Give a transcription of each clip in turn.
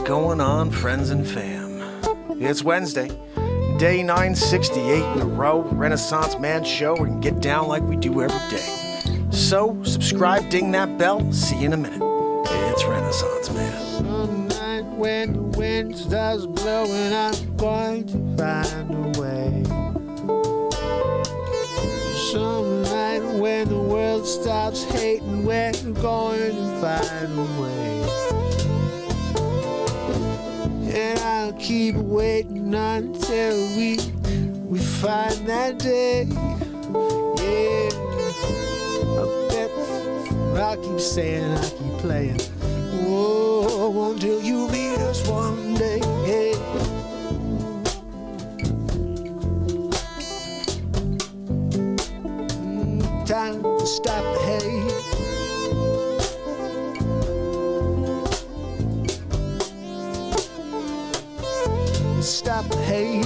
going on, friends and fam? It's Wednesday, day 968 in a row, Renaissance Man Show. We can get down like we do every day. So, subscribe, ding that bell, see you in a minute. It's Renaissance Man. Some night when the wind starts blowing, I'm going to find a way. Some night when the world stops hating, we're going to find a way. And I'll keep waiting until we find that day. Yeah, I bet I'll keep saying, I'll keep playing. Oh, until you meet us one day. Hey. Time to stop the hate. Stop the hate.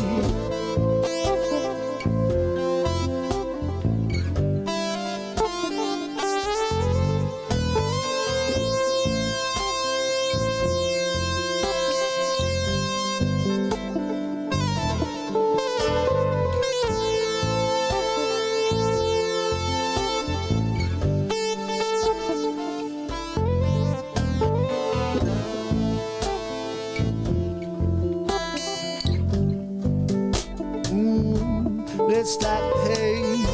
Let's stop the hate,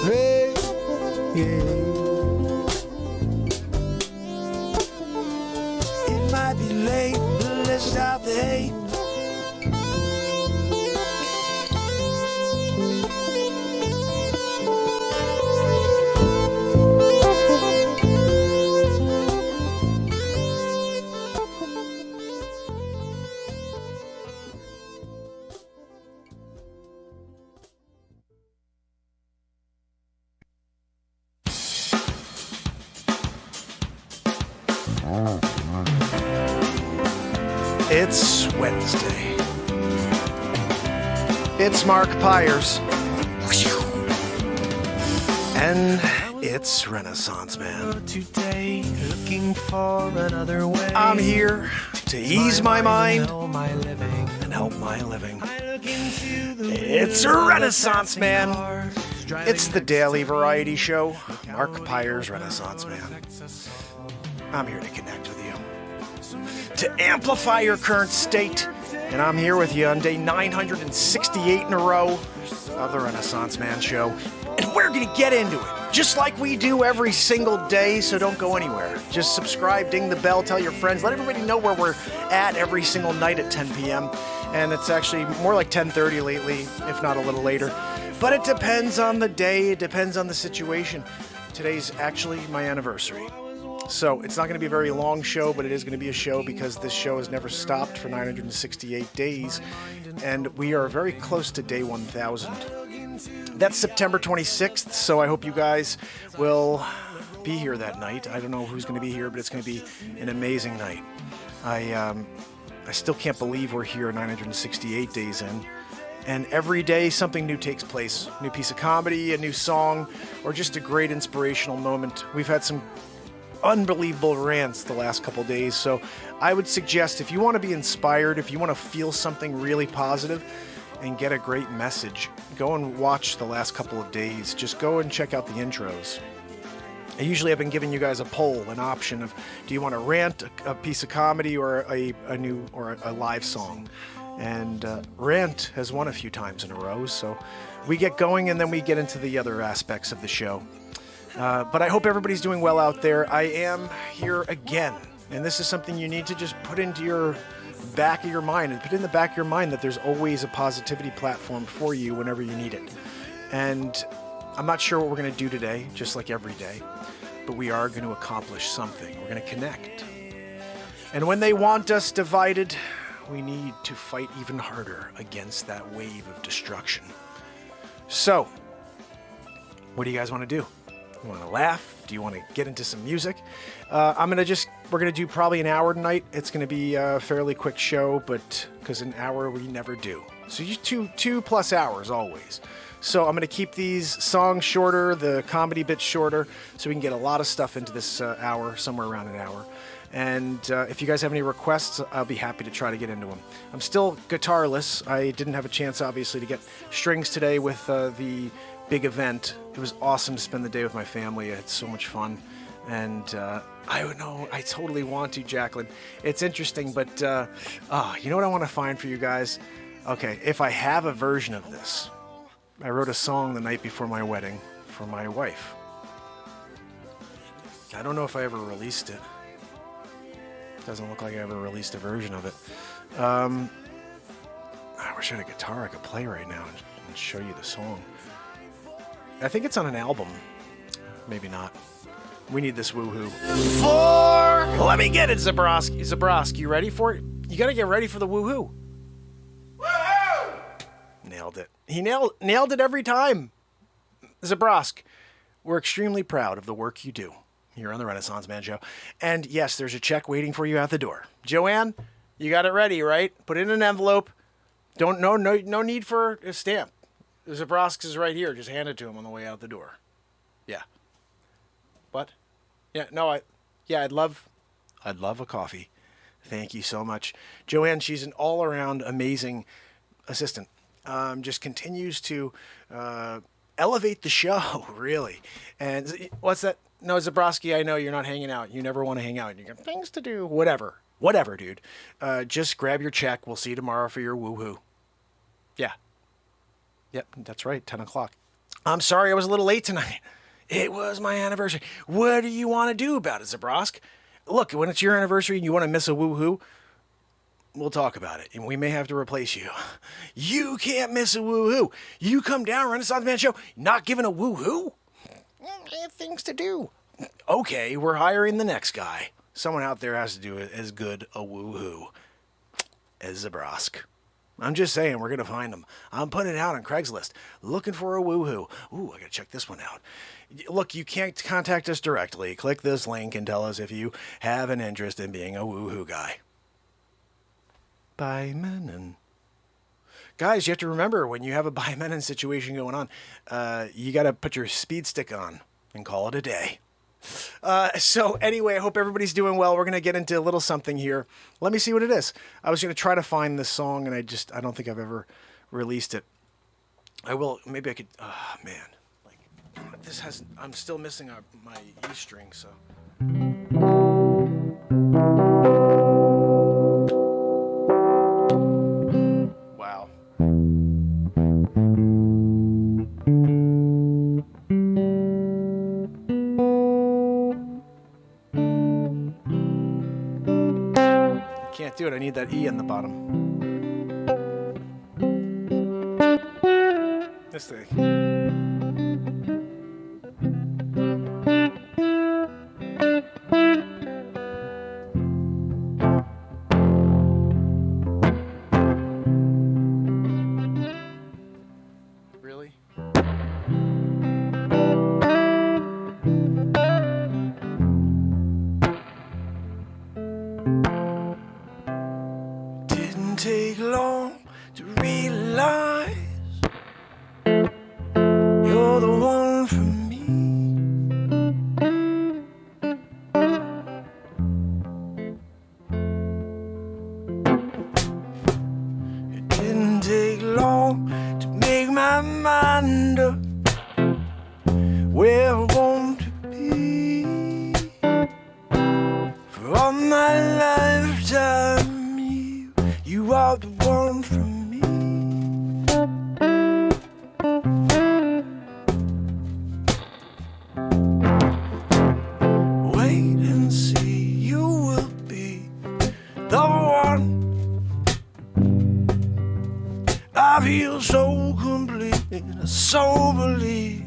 hey, yeah. It might be late, but let's stop the hate. It's Wednesday. It's Mark Pires. And it's Renaissance Man. Today, looking for another way. I'm here to ease my mind and and help my living. It's Renaissance Man. It's the daily variety show. Mark Pires, Renaissance Man. I'm here to connect with you, to amplify your current state, and I'm here with you on day 968 in a row of the Renaissance Man Show, and we're going to get into it, just like we do every single day, so don't go anywhere. Just subscribe, ding the bell, tell your friends, let everybody know where we're at every single night at 10 p.m., and it's actually more like 10:30 lately, if not a little later, but it depends on the day, it depends on the situation. Today's actually my anniversary. So it's not going to be a very long show, but it is going to be a show because this show has never stopped for 968 days, and we are very close to day 1000. That's September 26th, so I hope you guys will be here that night. I don't know who's going to be here, but it's going to be an amazing night. I still can't believe we're here 968 days in, and every day something new takes place. New piece of comedy, a new song, or just a great inspirational moment. We've had some unbelievable rants the last couple days, so I would suggest if you want to be inspired, if you want to feel something really positive and get a great message, go and watch the last couple of days. Just go and check out the intros. I usually have been giving you guys a poll, an option of, do you want to rant, a piece of comedy, or a new or a live song? And Rant has won a few times in a row, so we get going and then we get into the other aspects of the show. But I hope everybody's doing well out there. I am here again, and this is something you need to just put into your back of your mind, and put in the back of your mind that there's always a positivity platform for you whenever you need it. And I'm not sure what we're going to do today, just like every day, but we are going to accomplish something. We're going to connect. And when they want us divided, we need to fight even harder against that wave of destruction. So, what do you guys want to do? You want to laugh? Do you want to get into some music? We're going to do probably an hour tonight. It's going to be a fairly quick show, but because an hour we never do. So you two plus hours always. So I'm going to keep these songs shorter, the comedy bits shorter, so we can get a lot of stuff into this hour, somewhere around an hour. And if you guys have any requests, I'll be happy to try to get into them. I'm still guitarless. I didn't have a chance, obviously, to get strings today with the big event. It was awesome to spend the day with my family. I had so much fun. And I totally want to, Jacqueline. It's interesting, but you know what I want to find for you guys? Okay, if I have a version of this, I wrote a song the night before my wedding for my wife. I don't know if I ever released it. Doesn't look like I ever released a version of it. I wish I had a guitar I could play right now and show you the song. I think it's on an album. Maybe not. We need this woohoo. Let me get it, Zabroski. Zabroski, you ready for it? You gotta get ready for the woohoo. Woohoo! Nailed it. He nailed it every time. Zabrosk, we're extremely proud of the work you do here on the Renaissance Man Show. And yes, there's a check waiting for you at the door. Joanne, you got it ready, right? Put it in an envelope. No need for a stamp. Zabrosk is right here. Just hand it to him on the way out the door. Yeah. What? Yeah, no, I'd love a coffee. Thank you so much. Joanne, she's an all-around amazing assistant. Just continues to elevate the show, really. And what's that? No, Zabroski, I know you're not hanging out. You never want to hang out. You got things to do. Whatever, dude. Just grab your check. We'll see you tomorrow for your woohoo. Yeah. Yep, that's right, 10 o'clock. I'm sorry I was a little late tonight. It was my anniversary. What do you want to do about it, Zabrosk? Look, when it's your anniversary and you want to miss a woohoo, we'll talk about it, and we may have to replace you. You can't miss a woohoo. You come down, Renaissance Man Show, not giving a woohoo? I have things to do. Okay, we're hiring the next guy. Someone out there has to do as good a woohoo as Zabrosk. I'm just saying, we're going to find them. I'm putting it out on Craigslist, looking for a woohoo. Ooh, I got to check this one out. Look, you can't contact us directly. Click this link and tell us if you have an interest in being a woohoo guy. By Menon. Guys, you have to remember, when you have a by Menon situation going on, you got to put your speed stick on and call it a day. So anyway, I hope everybody's doing well. We're going to get into a little something here. Let me see what it is. I was going to try to find this song, and I don't think I've ever released it. I will. Maybe I could. Oh, man. I'm still missing my E string, so. Wow. Can't do it. I need that E on the bottom. This thing. Really? Didn't take long to realize you're the one for me. It didn't take long to make my mind up where I want to be. For all my lifetime, you are the one for me. Wait and see, you will be the one. I feel so complete, I so believe.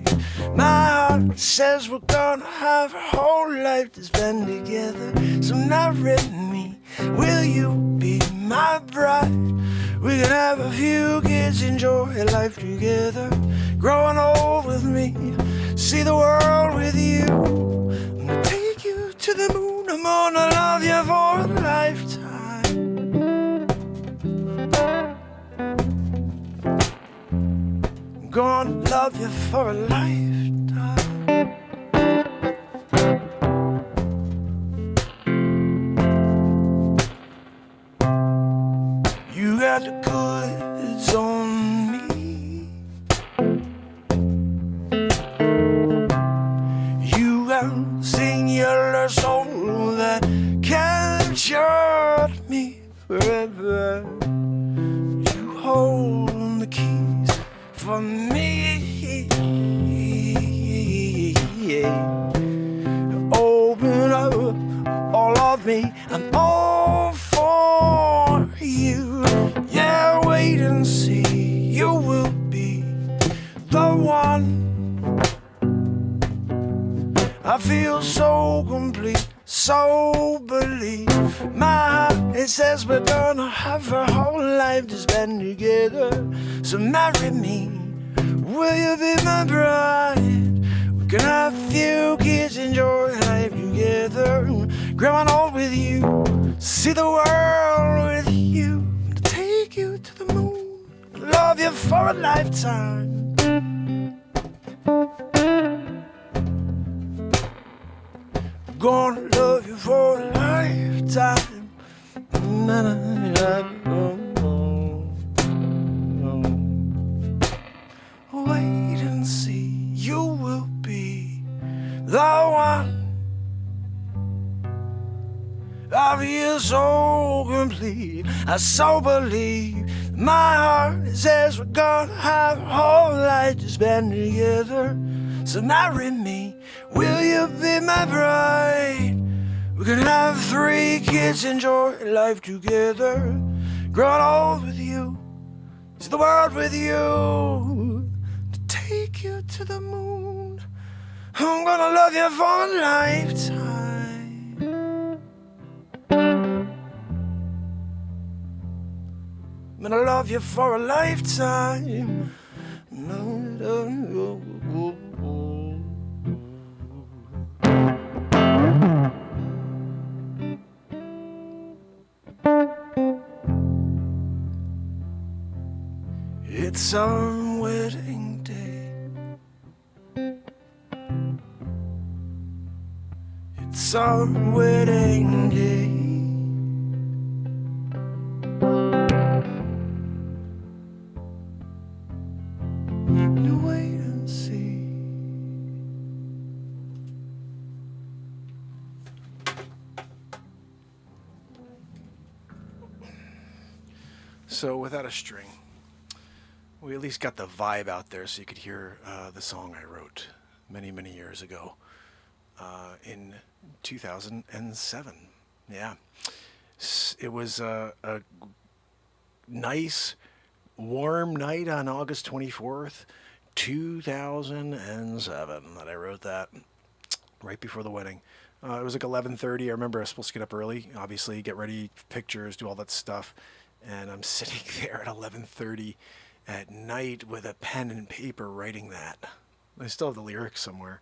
My heart says we're gonna have a whole life to spend together. So marry me, will you be my bride? We can have a few kids, enjoy life together. Growing old with me, see the world with you. I'm gonna take you to the moon, I'm gonna love you for a lifetime. I'm gonna love you for a lifetime. it's on me. You have singular soul that captured me forever. You hold the keys for me. Open up all of me, I'm all for you. Yeah, wait and see, you will be the one. I feel so complete, so believe. My heart, it says we're gonna have our whole life to spend together. So marry me, will you be my bride? We can have a few kids, enjoy life together. Growing old with you, see the world with you. To take you to the moon, love you for a lifetime. Gonna love you for a lifetime. Wait and see, you will be the one. I feel so complete, I so believe. My heart says we're gonna have a whole life to spend together. So marry me, will you be my bride? We're gonna have 3 kids, enjoy life together. Growing old with you, see the world with you. To take you to the moon, I'm gonna love you for a lifetime. I'm gonna love you for a lifetime. It's our wedding day. It's our wedding day. You wait and see. So without a string, we at least got the vibe out there so you could hear the song I wrote many, many years ago in 2007. Yeah. It was a nice, warm night on August 24th, 2007 that I wrote that, right before the wedding. It was like 11:30. I remember I was supposed to get up early, obviously, get ready, pictures, do all that stuff. And I'm sitting there at 11:30 at night with a pen and paper writing that. I still have the lyrics somewhere.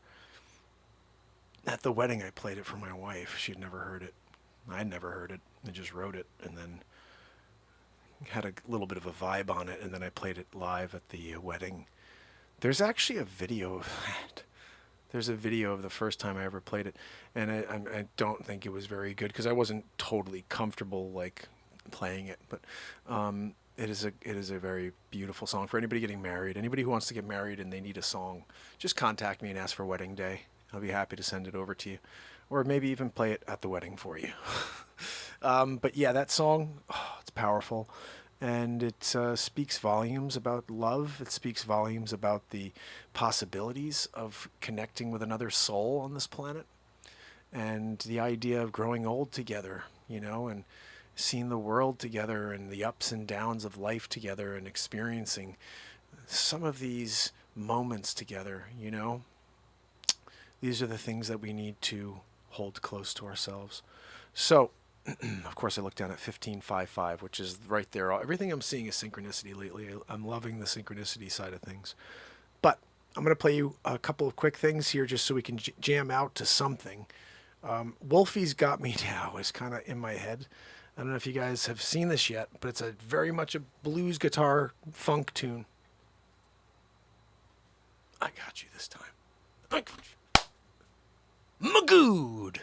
At the wedding, I played it for my wife. She'd never heard it. I'd never heard it. I just wrote it and then had a little bit of a vibe on it, and then I played it live at the wedding. There's actually a video of that. There's a video of the first time I ever played it, and I don't think it was very good because I wasn't totally comfortable like playing it, but it is a very beautiful song for anybody getting married. Anybody who wants to get married and they need a song, just contact me and ask for Wedding Day. I'll be happy to send it over to you, or maybe even play it at the wedding for you. But yeah, that song, it's powerful, and it speaks volumes about love. It speaks volumes about the possibilities of connecting with another soul on this planet, and the idea of growing old together, you know, and seeing the world together and the ups and downs of life together and experiencing some of these moments together, you know. These are the things that we need to hold close to ourselves. So, of course, I looked down at 1555, which is right there. Everything I'm seeing is synchronicity lately. I'm loving the synchronicity side of things. But I'm going to play you a couple of quick things here just so we can jam out to something. Wolfie's Got Me Now is kind of in my head. I don't know if you guys have seen this yet, but it's a very much a blues guitar funk tune. I got you this time. I got you. Magooed!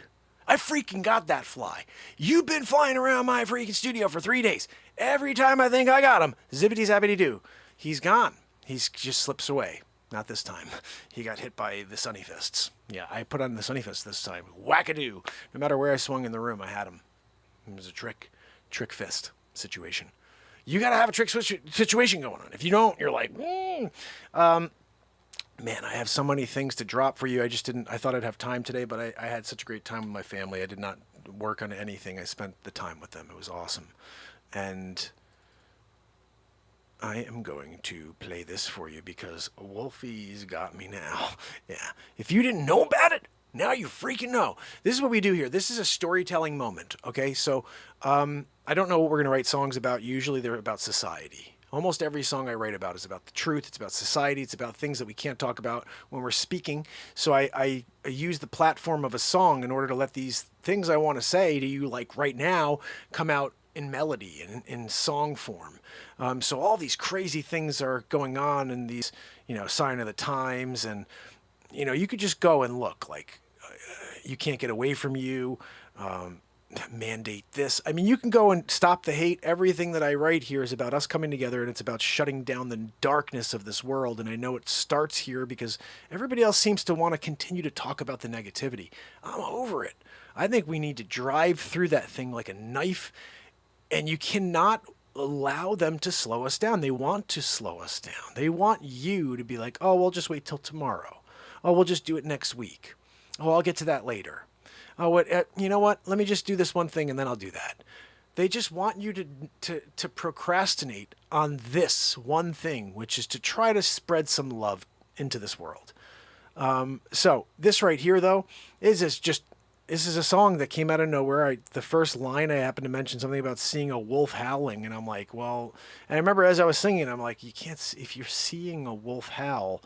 I freaking got that fly. You've been flying around my freaking studio for 3 days, Every time I think I got him, zippity-zappity-doo, he's gone. He's just slips away. Not this time. He got hit by the Sunny Fists. Yeah, I put on the Sunny Fist this time. Wackadoo. No matter where I swung in the room, I had him. It was a trick fist situation. You got to have a trick situation going on. If you don't, you're like, man, I have so many things to drop for you. I thought I'd have time today, but I had such a great time with my family. I did not work on anything. I spent the time with them. It was awesome. And I am going to play this for you because Wolfie's got me now. Yeah. If you didn't know about it, now you freaking know. This is what we do here. This is a storytelling moment. Okay. So, I don't know what we're going to write songs about. Usually they're about society. Almost every song I write about is about the truth. It's about society. It's about things that we can't talk about when we're speaking. So I use the platform of a song in order to let these things I want to say to you, like right now, come out in melody and in song form. So all these crazy things are going on in these, sign of the times. And, you could just go and look like you can't get away from you. Mandate this. I mean, you can go and stop the hate. Everything that I write here is about us coming together, and it's about shutting down the darkness of this world. And I know it starts here because everybody else seems to want to continue to talk about the negativity. I'm over it. I think we need to drive through that thing like a knife, and you cannot allow them to slow us down. They want to slow us down. They want you to be like, oh, we'll just wait till tomorrow. Oh, we'll just do it next week. Oh, I'll get to that later. Oh, you know what? Let me just do this one thing and then I'll do that. They just want you to procrastinate on this one thing, which is to try to spread some love into this world. So this right here, though, this is a song that came out of nowhere. The first line I happened to mention something about seeing a wolf howling, and I'm like, well, and I remember as I was singing, I'm like, you can't, if you're seeing a wolf howl,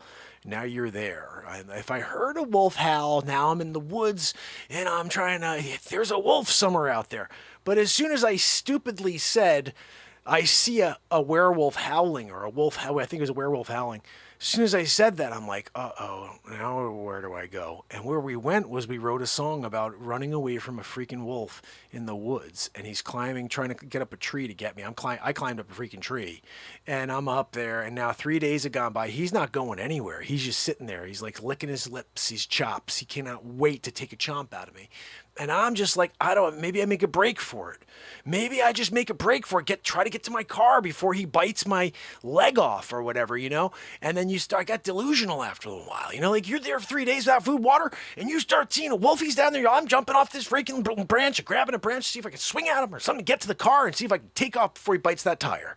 now you're there. If I heard a wolf howl, now I'm in the woods and I'm trying to, there's a wolf somewhere out there. But as soon as I stupidly said, I see a werewolf howling, or a wolf, I think it was a werewolf howling. As soon as I said that, I'm like, uh-oh, now where do I go? And where we went was we wrote a song about running away from a freaking wolf in the woods. And he's climbing, trying to get up a tree to get me. I climbed up a freaking tree. And I'm up there. And now 3 days have gone by. He's not going anywhere. He's just sitting there. He's like licking his lips, his chops. He cannot wait to take a chomp out of me. And I'm just like, maybe I make a break for it. Maybe I just make a break for it. Try to get to my car before he bites my leg off or whatever, And then I got delusional after a little while, like you're there for 3 days without food, water, and you start seeing a wolf. He's down there. I'm jumping off this freaking branch, grabbing a branch to see if I can swing at him or something, get to the car and see if I can take off before he bites that tire.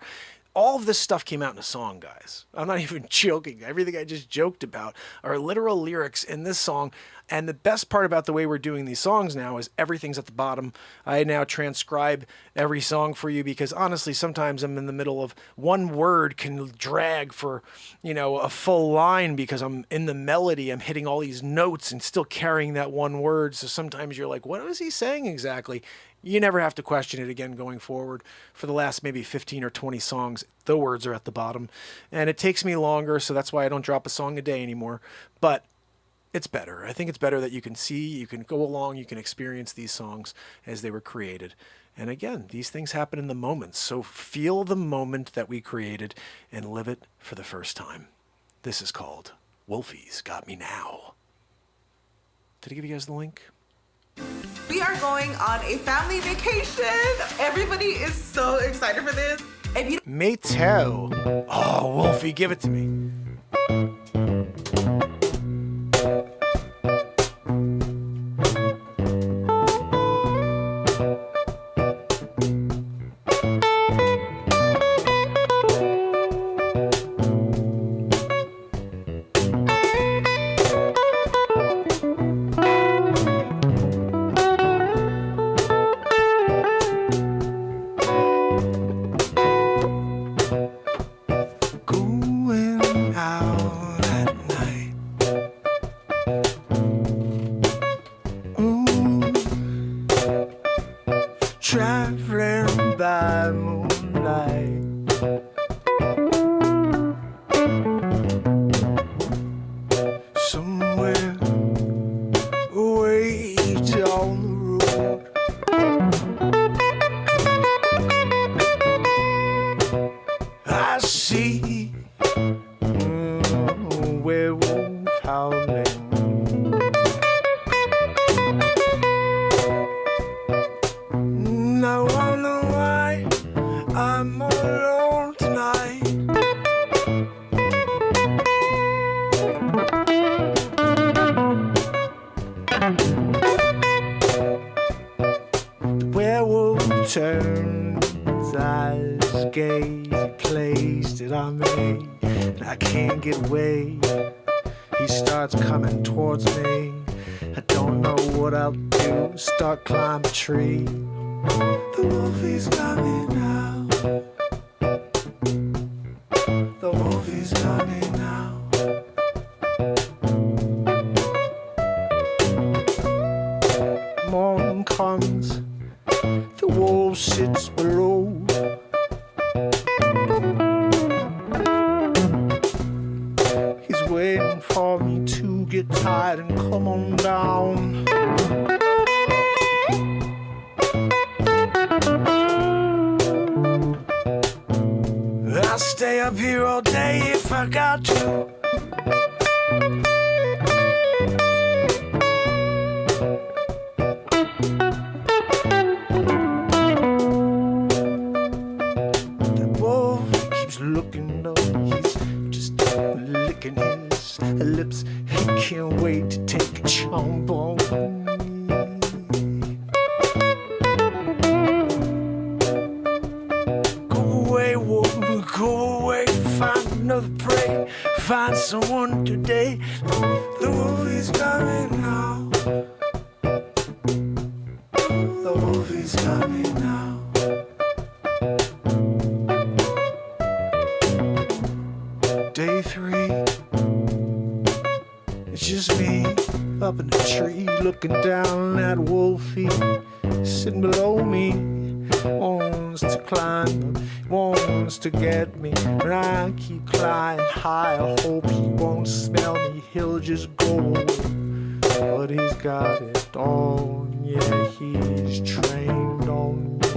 All of this stuff came out in a song, guys. I'm not even joking. Everything I just joked about are literal lyrics in this song. And the best part about the way we're doing these songs now is everything's at the bottom. I now transcribe every song for you because honestly, sometimes I'm in the middle of one word can drag for, a full line because I'm in the melody. I'm hitting all these notes and still carrying that one word. So sometimes you're like, what is he saying exactly? You never have to question it again going forward. For the last maybe 15 or 20 songs, the words are at the bottom. And it takes me longer, so that's why I don't drop a song a day anymore. But it's better. I think it's better that you can see, you can go along, you can experience these songs as they were created. And again, these things happen in the moments. So feel the moment that we created and live it for the first time. This is called Wolfie's Got Me Now. Did I give you guys the link? We are going on a family vacation. Everybody is so excited for this. Me too. Oh, Wolfie, give it to me. see werewolf howling. I wonder why I'm all alone tonight. The werewolf turned his eyes, gaze, he placed it on me, and I can't get away. He starts coming towards me. I don't know what I'll do. Start climbing a tree. The wolfie's got me now. The wolfie's got me now. Morning comes, the wolf sits below. He's waiting for me to get tired and come on down. I'll stay up here all day if I got to. The wolf keeps looking up, he's just licking his lips. He can't wait to take a chomp on me. Go away, find another prey, find someone today. The wolfie's got me now. The wolfie's got me now. Day 3, it's just me up in the tree, looking down at Wolfie sitting below me. Wants to climb up, wants to get me, and I keep climbing high. I hope he won't smell me, he'll just go away. But he's got it all, yeah, he's trained on me.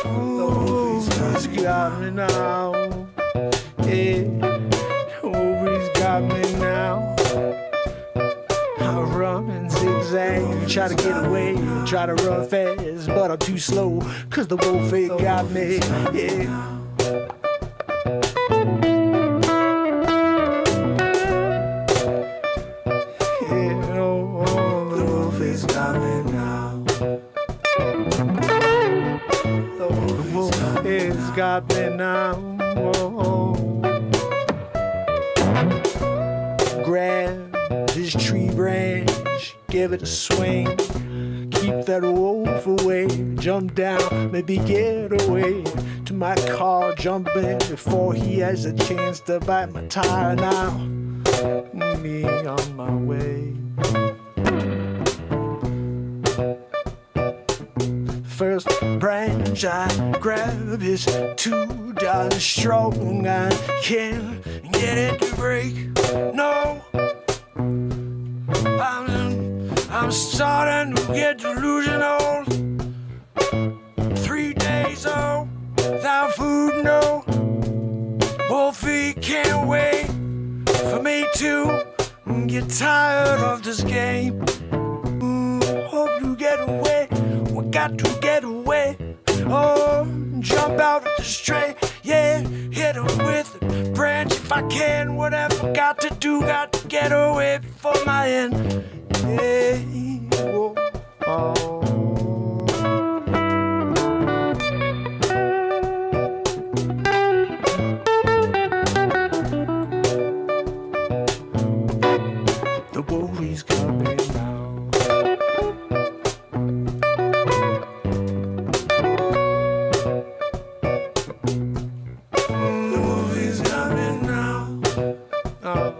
Oh, he's got me now, yeah, oh, he's got me now. I run and zigzag, try to get away, try to run fast, but I'm too slow, cause the wolf ain't got me, yeah. Yeah, oh, the wolf has got me now. The wolf has got me now. Oh. Grab this tree branch, give it a swing, keep that wolf away, jump down, maybe get away to my car, jump in before he has a chance to bite my tire. Now me on my way. First branch I grab is too darn strong, I can't get it to break. No, I'm starting to get delusional. 3 days old, without food, no. Wolfie can't wait for me to get tired of this game. Hope to get away, we got to get away. Oh, jump out of this train, yeah, hit him with a branch if I can. Whatever got to do, got to get away before my end. Yeah, whoa, oh. The wolfie's coming now. The wolfie's coming now. Oh,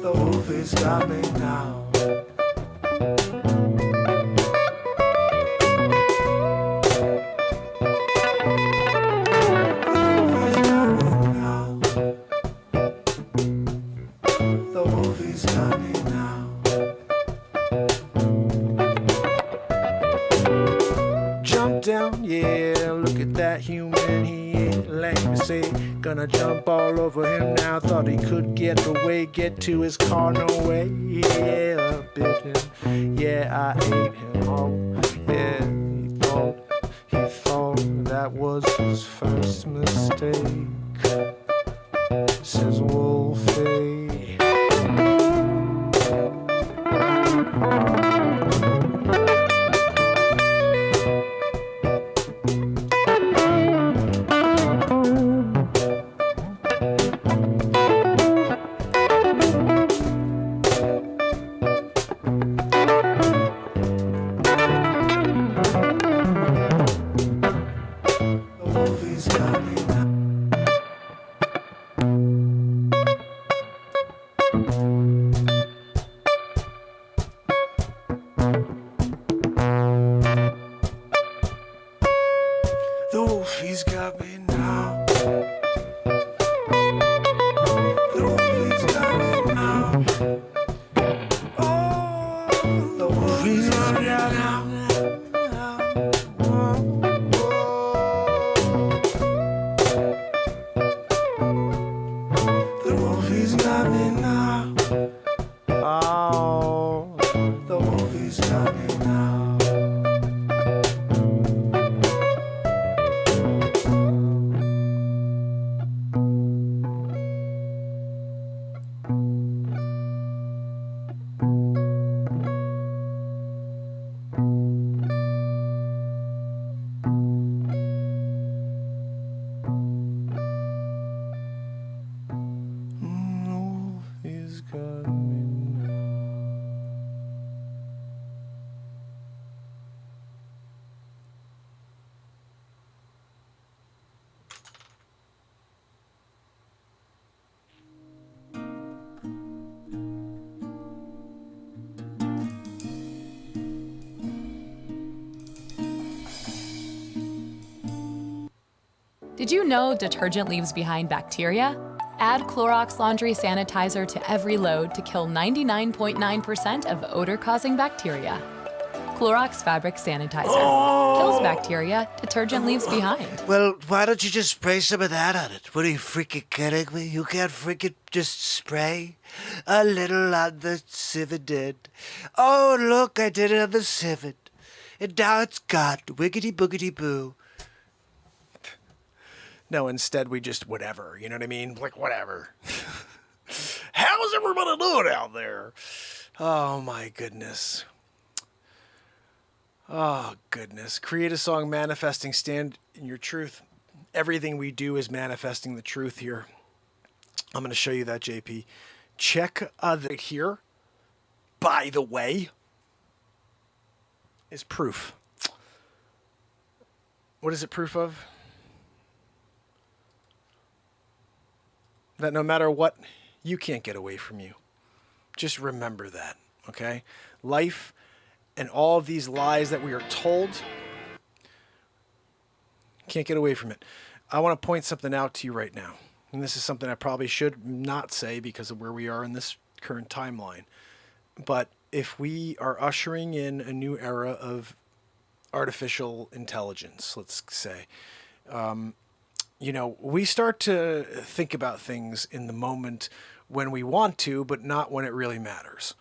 the wolfie's coming now. let me see. Gonna jump all over him now. Thought he could get away, get to his car, no way. Yeah, I bit him. Yeah, I ate him. Oh, yeah, he thought that was his first mistake. Says Wolfie. The wolfie's got me now. The wolfie's got me now. Oh, the wolfie's got me now. The wolfie's got me now. Oh, the wolfie's got me now. He's got me now. Did you know detergent leaves behind bacteria? Add Clorox laundry sanitizer to every load to kill 99.9% of odor-causing bacteria. Clorox fabric sanitizer. Kills bacteria, detergent leaves behind. Well, why don't you just spray some of that on it? What are you freaking kidding me? You can't freaking just spray a little on the civet did. Oh, look, I did it on the civet. And now it's got wiggity boogity boo. No, instead we just whatever, you know what I mean? Like whatever. How's everybody doing out there? Oh my goodness. Oh goodness. Create a song manifesting, stand in your truth. Everything we do is manifesting the truth here. I'm going to show you that, JP. Check here, by the way, is proof. What is it proof of? That no matter what, you can't get away from you. Just remember that, okay? Life and all of these lies that we are told, can't get away from it. I want to point something out to you right now. And this is something I probably should not say because of where we are in this current timeline. But if we are ushering in a new era of artificial intelligence, let's say, you know, we start to think about things in the moment when we want to, but not when it really matters.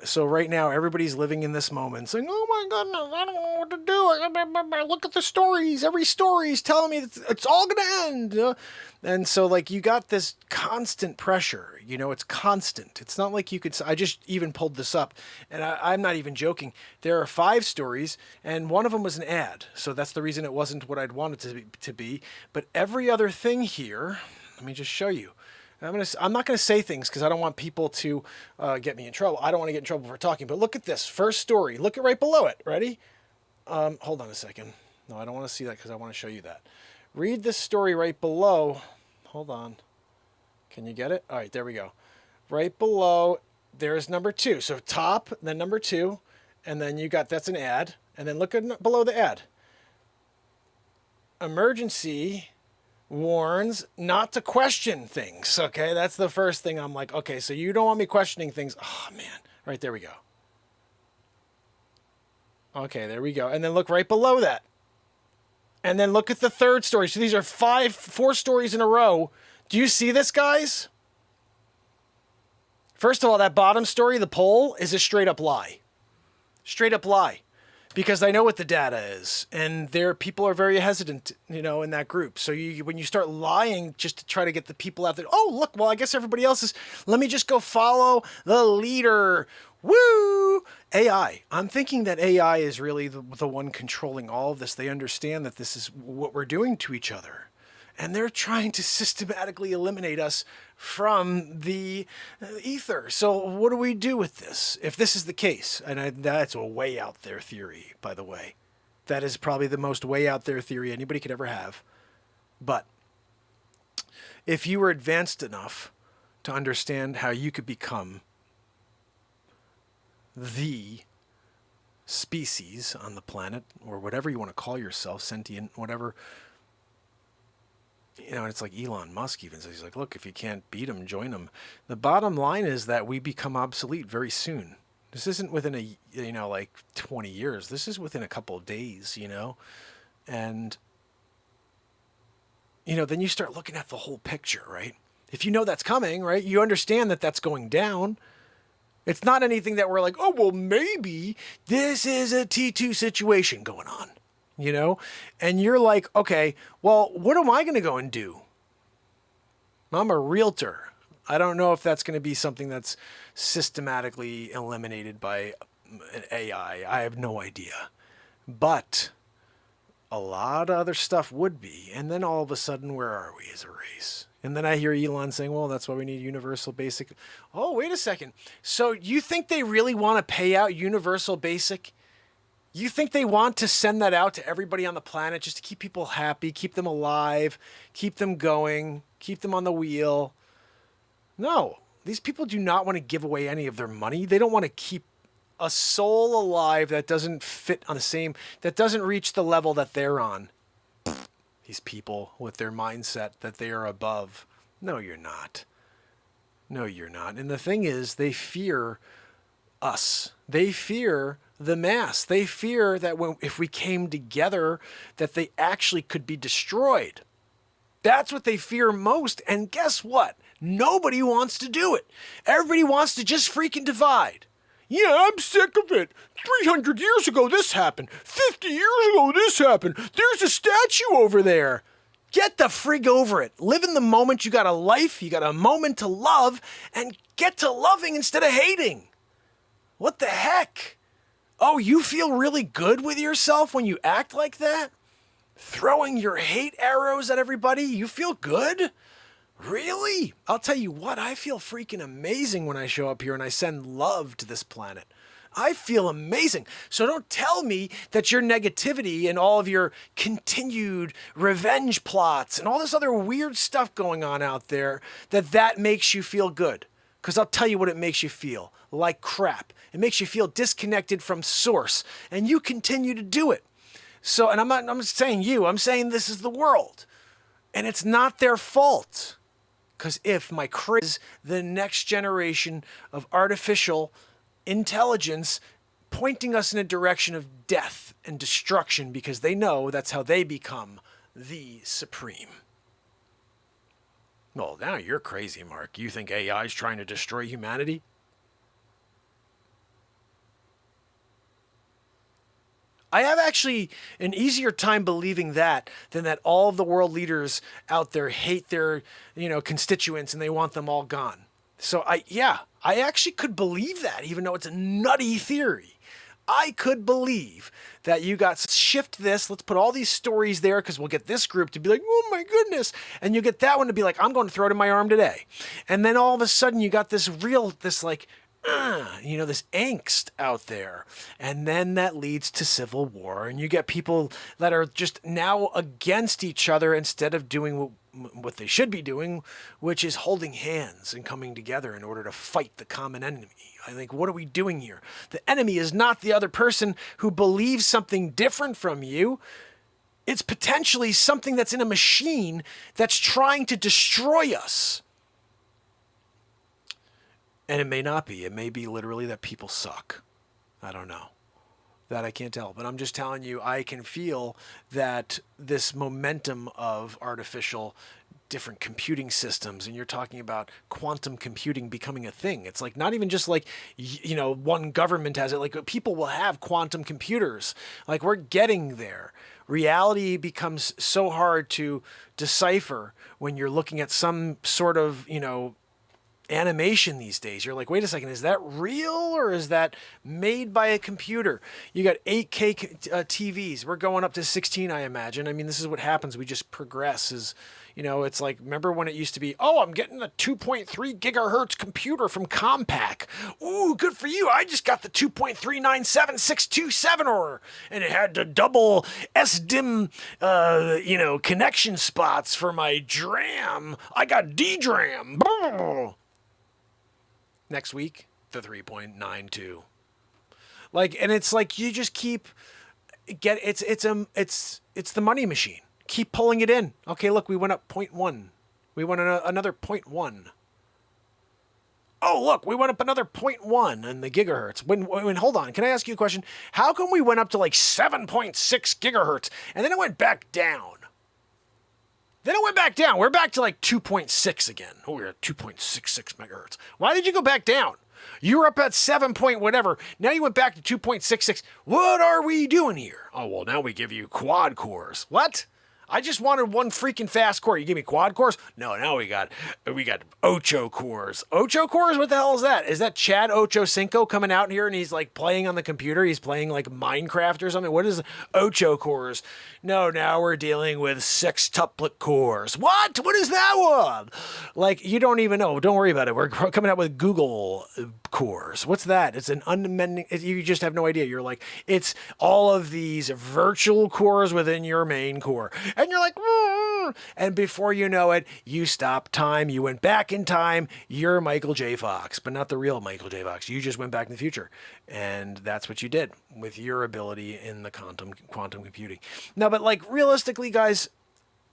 So right now, everybody's living in this moment saying, oh my goodness, I don't know what to do. Look at the stories. Every story is telling me it's all going to end. And so like you got this constant pressure, you know, it's constant. It's not like you could, I just even pulled this up and I'm not even joking. There are 5 stories and one of them was an ad. So that's the reason it wasn't what I'd wanted to be. But every other thing here, let me just show you. I'm not going to say things because I don't want people to get me in trouble. I don't want to get in trouble for talking. But look at this first story. Look at right below it. Ready? Hold on a second. No, I don't want to see that because I want to show you that. Read this story right below. Hold on. Can you get it? All right, there we go. Right below, there's number 2. So top, then number 2, and then you got, that's an ad. And then look at below the ad. Emergency warns not to question things. Okay, that's the first thing. I'm like, okay, so you don't want me questioning things. Oh man, right there we go. Okay, there we go. And then look right below that. And then look at the third story. So these are 4 stories in a row. Do you see this, guys? First of all, that bottom story, the poll, is a straight up lie. Straight up lie. Because I know what the data is. And people are very hesitant, in that group. So when you start lying just to try to get the people out there, oh, look, well, I guess everybody else is, let me just go follow the leader. Woo! AI. I'm thinking that AI is really the one controlling all of this. They understand that this is what we're doing to each other. And they're trying to systematically eliminate us from the ether. So what do we do with this? If this is the case, and that's a way out there theory, by the way. That is probably the most way out there theory anybody could ever have. But if you were advanced enough to understand how you could become the species on the planet, or whatever you want to call yourself, sentient, whatever. It's like Elon Musk even says, he's like, look, if you can't beat them, join them. The bottom line is that we become obsolete very soon. This isn't within 20 years. This is within a couple of days, And, then you start looking at the whole picture, right? If you know that's coming, right, you understand that that's going down. It's not anything that we're like, oh, well, maybe this is a T2 situation going on. And you're like, okay, well, what am I going to go and do? I'm a realtor. I don't know if that's going to be something that's systematically eliminated by AI. I have no idea. But a lot of other stuff would be. And then all of a sudden, where are we as a race? And then I hear Elon saying, well, that's why we need universal basic. Oh, wait a second. So you think they really want to pay out universal basic? You think they want to send that out to everybody on the planet just to keep people happy, keep them alive, keep them going, keep them on the wheel? No, these people do not want to give away any of their money. They don't want to keep a soul alive that doesn't fit on the same, that doesn't reach the level that they're on. These people with their mindset that they are above. No, you're not. No, you're not. And the thing is, they fear us. They fear the mass. They fear that if we came together, that they actually could be destroyed. That's what they fear most. And guess what? Nobody wants to do it. Everybody wants to just freaking divide. Yeah, I'm sick of it. 300 years ago, this happened. 50 years ago, this happened. There's a statue over there. Get the frig over it. Live in the moment. You got a life. You got a moment to love. And get to loving instead of hating. What the heck? Oh, you feel really good with yourself when you act like that? Throwing your hate arrows at everybody? You feel good? Really? I'll tell you what, I feel freaking amazing when I show up here and I send love to this planet. I feel amazing. So don't tell me that your negativity and all of your continued revenge plots and all this other weird stuff going on out there, that makes you feel good. Because I'll tell you what it makes you feel. Like crap. It makes you feel disconnected from source. And you continue to do it. So, and I'm saying you, I'm saying this is the world. And it's not their fault. Because if my is the next generation of artificial intelligence pointing us in a direction of death and destruction because they know that's how they become the supreme. Well, now you're crazy, Mark. You think AI is trying to destroy humanity? I have actually an easier time believing that than that all of the world leaders out there hate their, constituents and they want them all gone. So I actually could believe that, even though it's a nutty theory. I could believe that you got shift this. Let's put all these stories there because we'll get this group to be like, oh my goodness. And you get that one to be like, I'm going to throw it in my arm today. And then all of a sudden you got this angst out there. And then that leads to civil war. And you get people that are just now against each other instead of doing what they should be doing, which is holding hands and coming together in order to fight the common enemy. I think, what are we doing here? The enemy is not the other person who believes something different from you. It's potentially something that's in a machine that's trying to destroy us. And it may not be. It may be literally that people suck. I don't know. That I can't tell, but I'm just telling you, I can feel that this momentum of artificial different computing systems, and you're talking about quantum computing becoming a thing. It's like not even just like, one government has it, like people will have quantum computers. Like we're getting there. Reality becomes so hard to decipher when you're looking at some sort of, animation these days. You're like, wait a second, is that real or is that made by a computer? You got 8K TVs. We're going up to 16, I imagine. I mean, this is what happens. We just progress. It's like, remember when it used to be, I'm getting a 2.3 gigahertz computer from Compaq. Ooh, good for you. I just got the 2.397627 and it had the double SDIM, connection spots for my DRAM. I got DRAM. Next week, the 3.92. And it's like you just keep it's the money machine. Keep pulling it in. Okay, look, we went up 0.1. We went another 0.1. Oh, look, we went up another 0.1 in the gigahertz. When hold on, can I ask you a question? How come we went up to like 7.6 gigahertz and then it went back down? We're back to like 2.6 again. We're at 2.66 megahertz. Why did you go back down? You were up at 7 point whatever. Now you went back to 2.66. What are we doing here? Oh, well, now we give you quad cores. What? I just wanted one freaking fast core. You give me quad cores? No, now we got ocho cores. Ocho cores? What the hell is that? Is that Chad Ochocinco coming out here and he's like playing on the computer? He's playing like Minecraft or something? What is ocho cores? No, now we're dealing with sextuplet cores. What? What is that one? Like, you don't even know. Don't worry about it. We're coming out with Google cores. What's that? It's an unamending. You just have no idea. You're like, it's all of these virtual cores within your main core. And you're like, and before you know it, you stop time. You went back in time. You're Michael J. Fox, but not the real Michael J. Fox. You just went back in the future. And that's what you did with your ability in the quantum computing. Now, but like realistically, guys,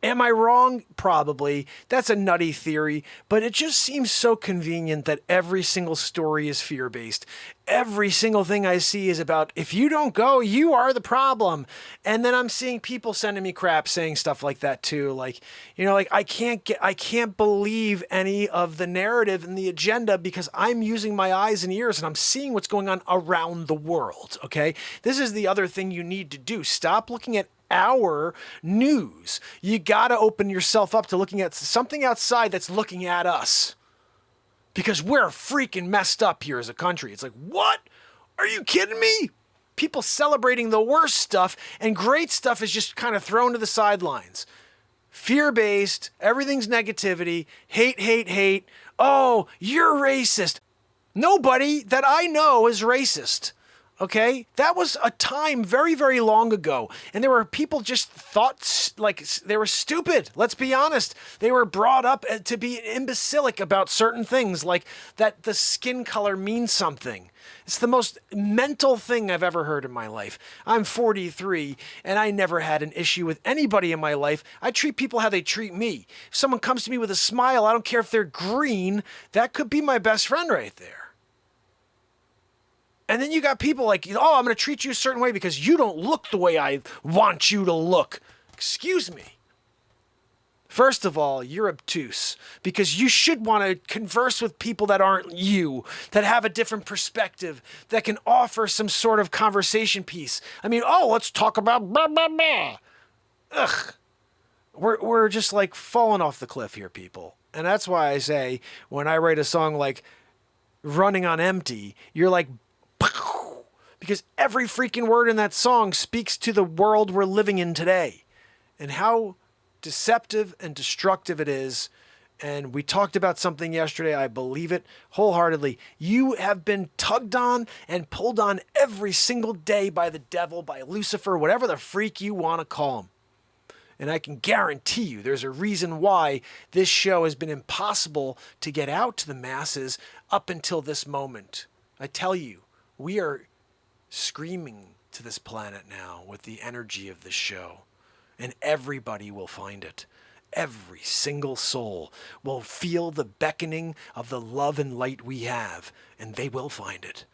am I wrong? Probably. That's a nutty theory, but it just seems so convenient that every single story is fear-based. Every single thing I see is about, if you don't go, you are the problem. And then I'm seeing people sending me crap saying stuff like that too. Like, I can't believe any of the narrative and the agenda because I'm using my eyes and ears and I'm seeing what's going on around the world. Okay. This is the other thing you need to do. Stop looking at our news. You got to open yourself up to looking at something outside that's looking at us. Because we're freaking messed up here as a country. It's like, what? Are you kidding me? People celebrating the worst stuff and great stuff is just kind of thrown to the sidelines. Fear-based, everything's negativity, hate. Oh, you're racist. Nobody that I know is racist. Okay, that was a time very, very long ago. And there were people just thought like they were stupid. Let's be honest. They were brought up to be imbecilic about certain things, like that the skin color means something. It's the most mental thing I've ever heard in my life. I'm 43 and I never had an issue with anybody in my life. I treat people how they treat me. If someone comes to me with a smile, I don't care if they're green, that could be my best friend right there. And then you got people like, I'm going to treat you a certain way because you don't look the way I want you to look. Excuse me. First of all, you're obtuse because you should want to converse with people that aren't you, that have a different perspective, that can offer some sort of conversation piece. I mean, let's talk about blah, blah, blah. Ugh. We're just like falling off the cliff here, people. And that's why I say when I write a song like Running on Empty, you're like, because every freaking word in that song speaks to the world we're living in today and how deceptive and destructive it is. And we talked about something yesterday. I believe it wholeheartedly. You have been tugged on and pulled on every single day by the devil, by Lucifer, whatever the freak you want to call him. And I can guarantee you there's a reason why this show has been impossible to get out to the masses up until this moment. I tell you, we are screaming to this planet now with the energy of this show, and everybody will find it. Every single soul will feel the beckoning of the love and light we have, and they will find it.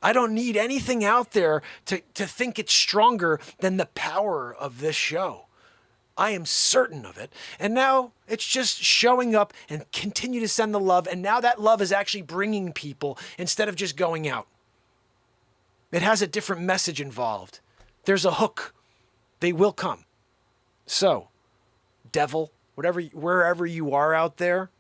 I don't need anything out there to think it's stronger than the power of this show. I am certain of it. And now it's just showing up and continue to send the love. And now that love is actually bringing people instead of just going out. It has a different message involved. There's a hook. They will come. So, devil, wherever you are out there,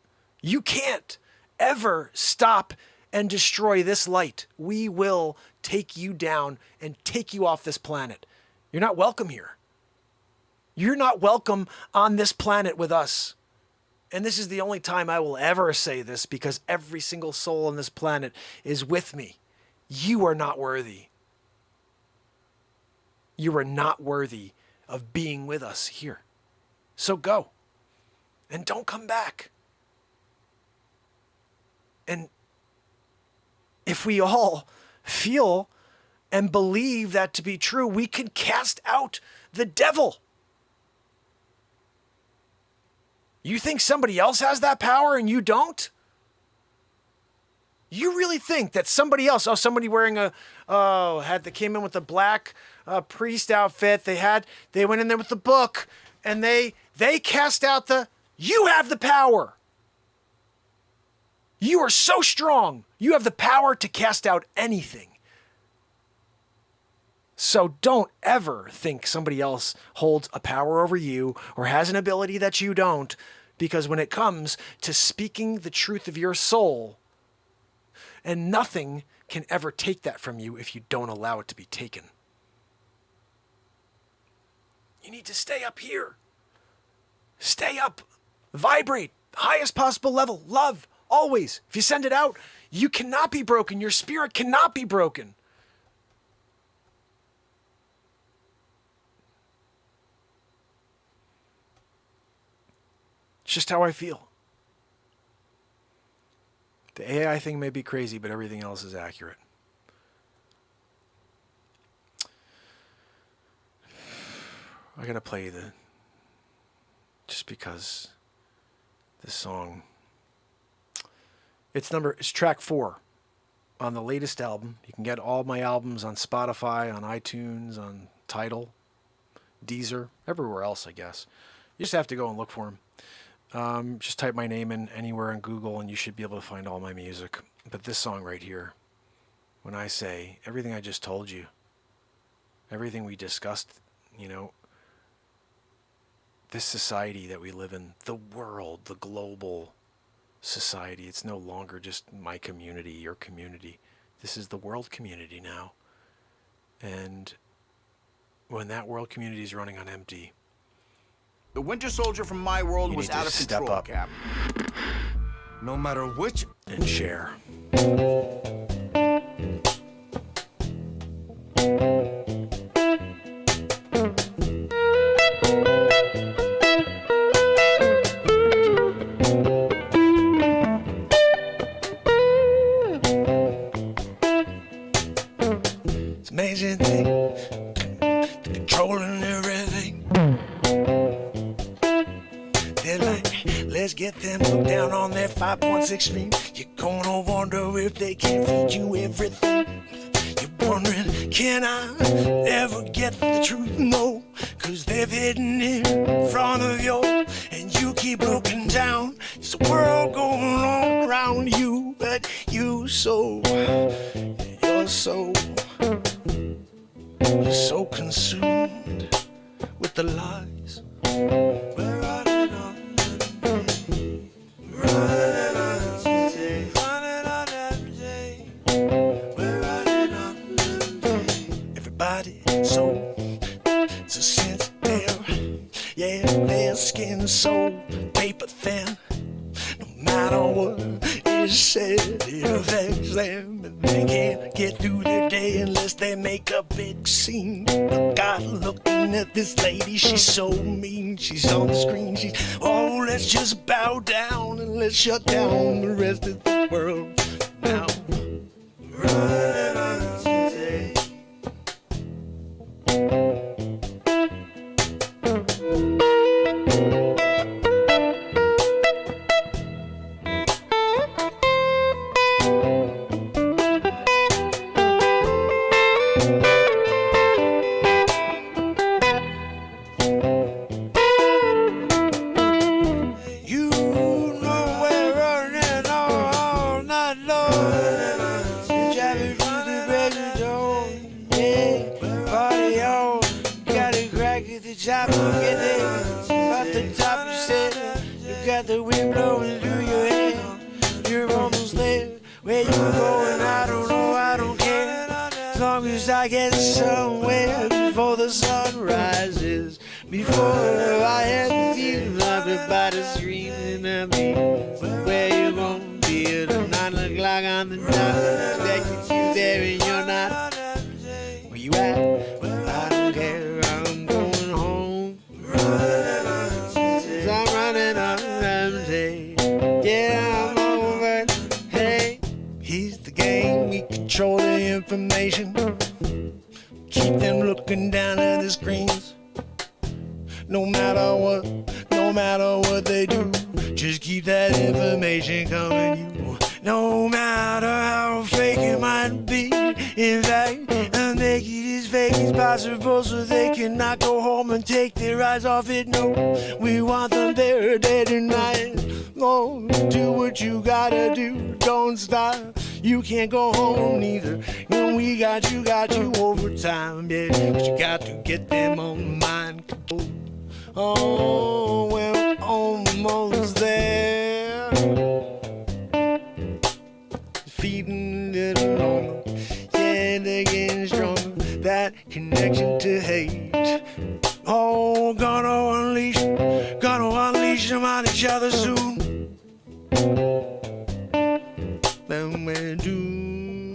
you can't ever stop and destroy this light. We will take you down and take you off this planet. You're not welcome here. You're not welcome on this planet with us. And this is the only time I will ever say this, because every single soul on this planet is with me. You are not worthy. You are not worthy of being with us here. So go. And don't come back. And if we all feel and believe that to be true, we can cast out the devil. You think somebody else has that power and you don't? You really think that somebody else, somebody wearing they came in with a black priest outfit, they went in there with the book, and they cast out you have the power. You are so strong. You have the power to cast out anything. So don't ever think somebody else holds a power over you or has an ability that you don't, because when it comes to speaking the truth of your soul, and nothing can ever take that from you if you don't allow it to be taken. You need to stay up here. Stay up. Vibrate. Highest possible level. Love. Always. If you send it out, you cannot be broken. Your spirit cannot be broken. It's just how I feel. The AI thing may be crazy, but everything else is accurate. I gotta play just because this song, it's track 4 on the latest album. You can get all my albums on Spotify, on iTunes, on Tidal, Deezer, everywhere else, I guess. You just have to go and look for them. Just type my name in anywhere on Google and you should be able to find all my music. But this song right here, when I say everything I just told you, everything we discussed, this society that we live in, the world, the global society, it's no longer just my community, your community. This is the world community now. And when that world community is running on empty, the Winter Soldier from my world was out of control, up, Cap. No matter which... And share. It's amazing thing, controlling everything. They're like, let's get them hooked down on their 5.6 stream. You're gonna wonder if they can feed you everything. You're wondering, can I ever get the truth? No, cause they've hidden it in front of you, and you keep looking down. There's a world going on around you, but you're so consumed with the lies. We're running on the day. Running on every day. We're running on the day. Everybody so sensitive. Yeah, their skin so paper thin. No matter what is said, it affects them, and they can't get through their day unless they make a big scene. But God, looking at this lady, she's so mean. She's on the screen, let's just bow down and let's shut down the rest of the world now. Running on today. got the wind blowing through your hair. You're almost there. Where you going, I don't know, I don't care. As long as I get somewhere before the sun rises. Before I have the feeling everybody's screaming at me. Where you gonna be at 9 o'clock on the dot? Expected you there and you're not. Where you at? I don't care, I'm going home. Cause I'm running on empty. Yeah, I'm over. Hey, he's the game, we control the information. Keep them looking down at the screens. No matter what they do, just keep that information coming you. No matter how fake it might be, in fact, I'll make it as fake as possible so they cannot go home and take their eyes off it. No, we want them there day and night. Oh, do what you gotta do, don't stop. You can't go home neither. And we got you overtime, yeah. But you got to get them on mind control. Oh, we're almost there. Feeding a little longer, yeah, they're getting stronger. That connection to hate. Oh, gonna unleash them on each other soon. Then we do.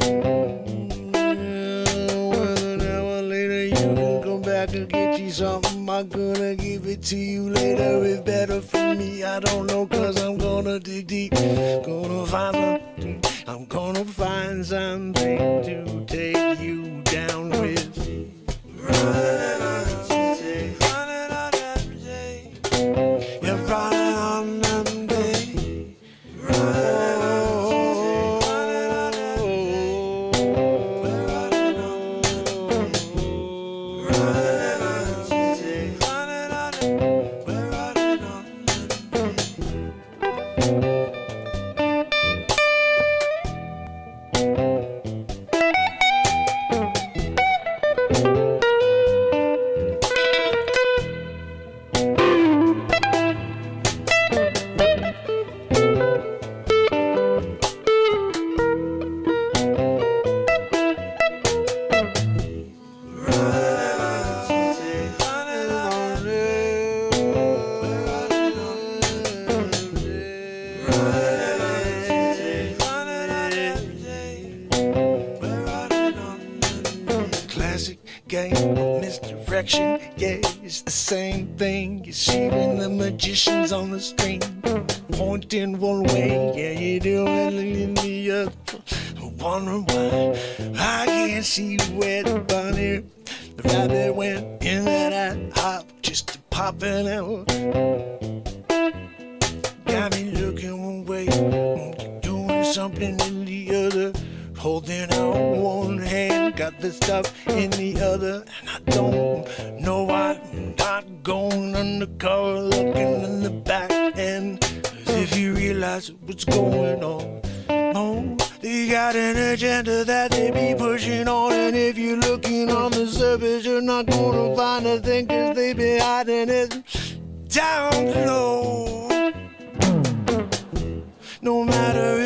Well, an hour later, you can come back and get you something. I'm gonna give it to you later. It's better for me. I don't know, cause I'm gonna dig deep. I'm gonna find something to take you down with. Running on empty. You're running on empty. Yeah, it's the same thing you see when the magician's on the screen, pointing one way, yeah, you do it in the other. Wondering why I can't see where the bunny, the rabbit went in that hop just to pop it out. Got me looking one way, doing something in the other. Holding out one hand, got the stuff in the other, and I don't know why I'm not going undercover, looking in the back end, as if you realize what's going on. Oh, they got an agenda that they be pushing on, and if you're looking on the surface, you're not gonna find a thing, cause they be hiding it down below. No matter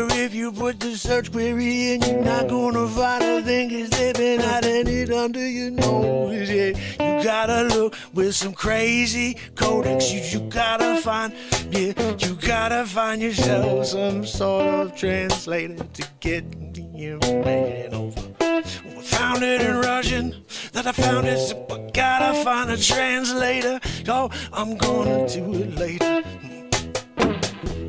if you put the search query in, you're not gonna find a thing, cause they've been hiding it under your nose, yeah. You gotta look with some crazy codex, you gotta find, yeah, you gotta find yourself some sort of translator to get the information over. I found it in Russian, that I found it, so I gotta find a translator. Oh, I'm gonna do it later.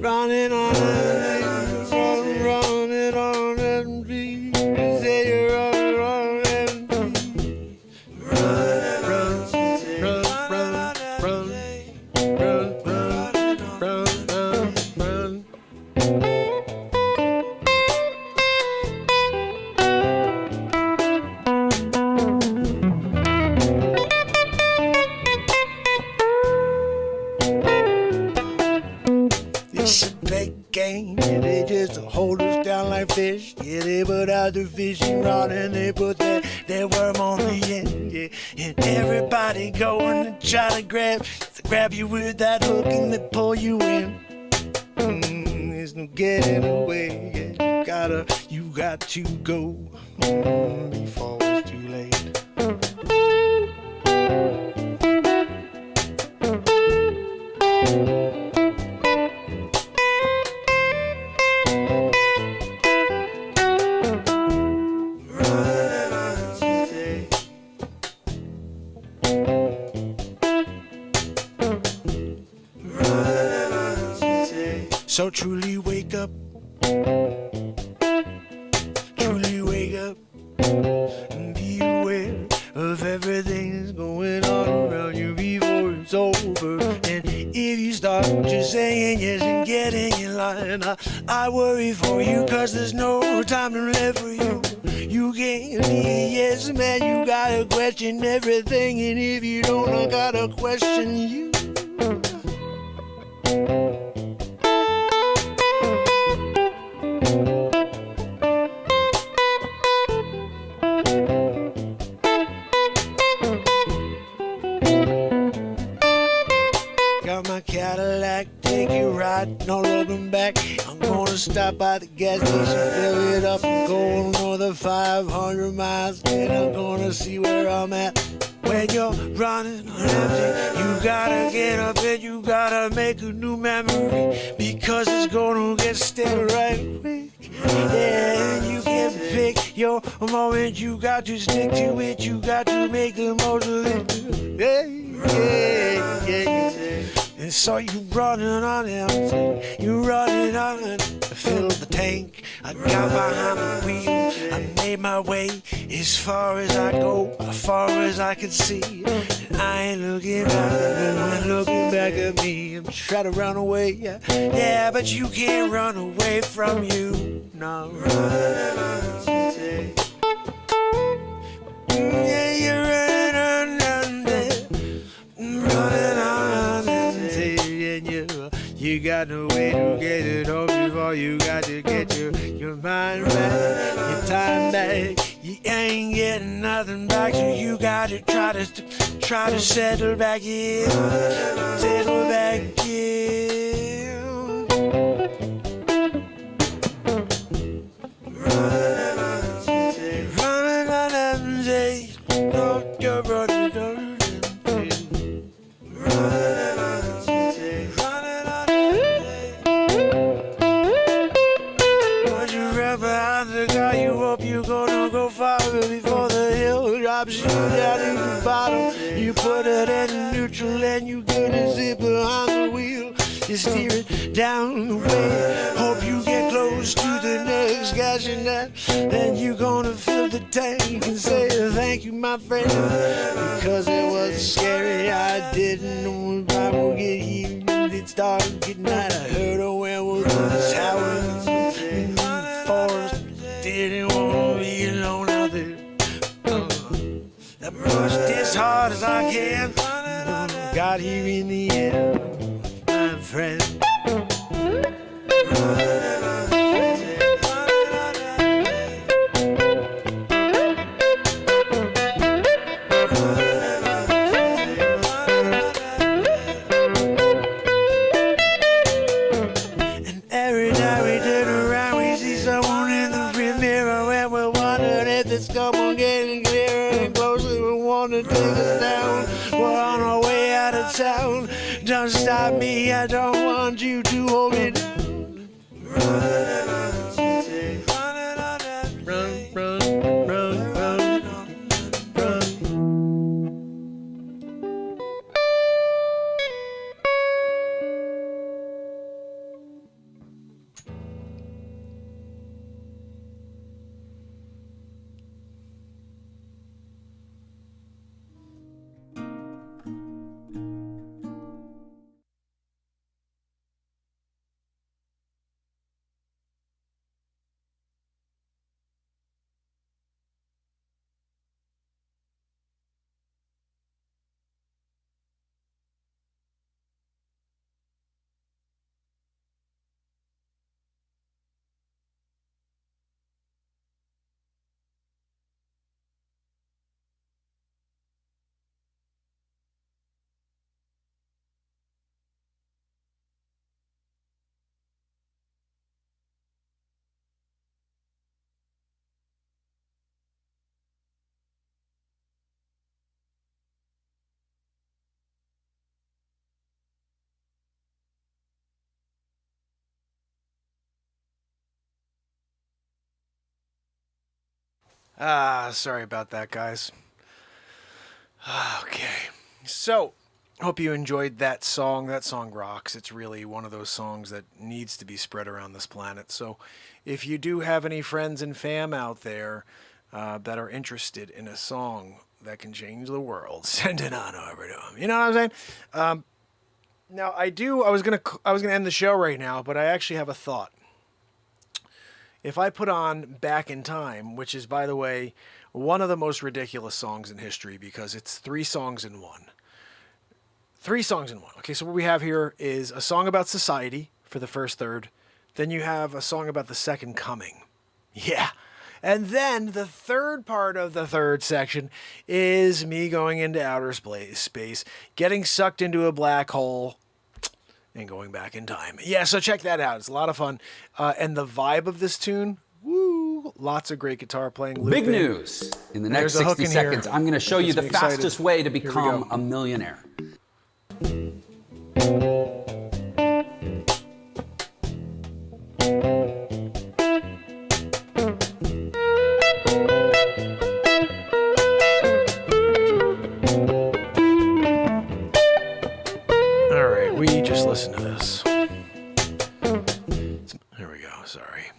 Running on empty, running on empty. Say you're running on empty. Run, run, run, run, run, run, run, run, run. It's a big game, yeah, they just hold us down like fish. Yeah, they put out the fishing rod and they put their worm on the end, yeah. And everybody going to try to grab the grab you with that hook and they pull you in. There's no getting away. Yeah, you got to go before it's too late. So truly wake up, and be aware of everything that's going on around you before it's over. And if you start just saying yes and getting in line, I worry for you, cause there's no time left for you. You can't be a yes man, you gotta question everything, and if you don't, I gotta question you. Got my Cadillac, take it right, no looking back. I'm gonna stop by the gas station, fill it up, and go another 500 miles. Then I'm gonna see where I'm at. When you're running on empty, you gotta get up and you gotta make a new memory, because it's gonna get stale right quick. Yeah, and you can pick your moment, you got to stick to it, you got to make the most of it. Yeah. And so you running on empty, you running on, fill the tank, I got behind the wheel, I made my way as far as I go, as far as I can see, and I ain't looking back, no one looking back at me. I'm trying to run away, yeah, but you can't run away from you, no. Yeah, you're running on you got no way to get it home before you got to get your mind back, your time back. You ain't getting nothing back, so you got to try to settle back in, settle back in. Running on empty, don't go running on empty. Behind the car, you hope you're gonna go far before the hill drops you down to the bottom. You put it in neutral and you gonna sit behind the wheel. You steer it down the way, hope you get close to the next gas and then you gonna fill the tank and say thank you, my friend, because it was scary. I didn't know if I would get here. It started getting night. I heard a werewolf in this house. Didn't want to be alone out there. I pushed as hard as I can. Got here in the end, my friend. And every time we turn around, we see someone in the mirror, and we're wondering if this come on getting clearer and closer. We want to take us down. We're on our way out of town. Don't stop me, I don't want you to hold me down. Sorry about that, guys. Okay. So, hope you enjoyed that song. That song rocks. It's really one of those songs that needs to be spread around this planet. So, if you do have any friends and fam out there that are interested in a song that can change the world, send it on over to them. You know what I'm saying? Now, I was gonna end the show right now, but I actually have a thought. If I put on Back in Time, which is, by the way, one of the most ridiculous songs in history because it's 3 songs in one. 3 songs in one. Okay, so what we have here is a song about society for the first third. Then you have a song about the second coming. Yeah. And then the third part of the third section is me going into outer space, getting sucked into a black hole, and going back in time. Yeah, so check that out. It's a lot of fun. And the vibe of this tune, woo, lots of great guitar playing. Big news. In the next 60 seconds, I'm going to show you the fastest way to become a millionaire. Listen to this. Here we go. Sorry.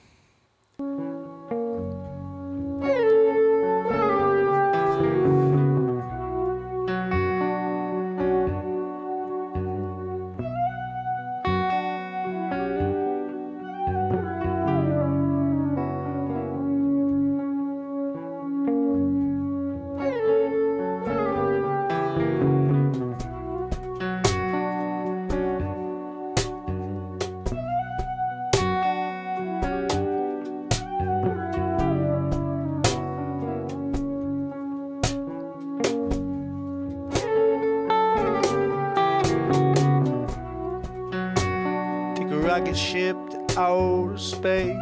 Rocket ship to outer space.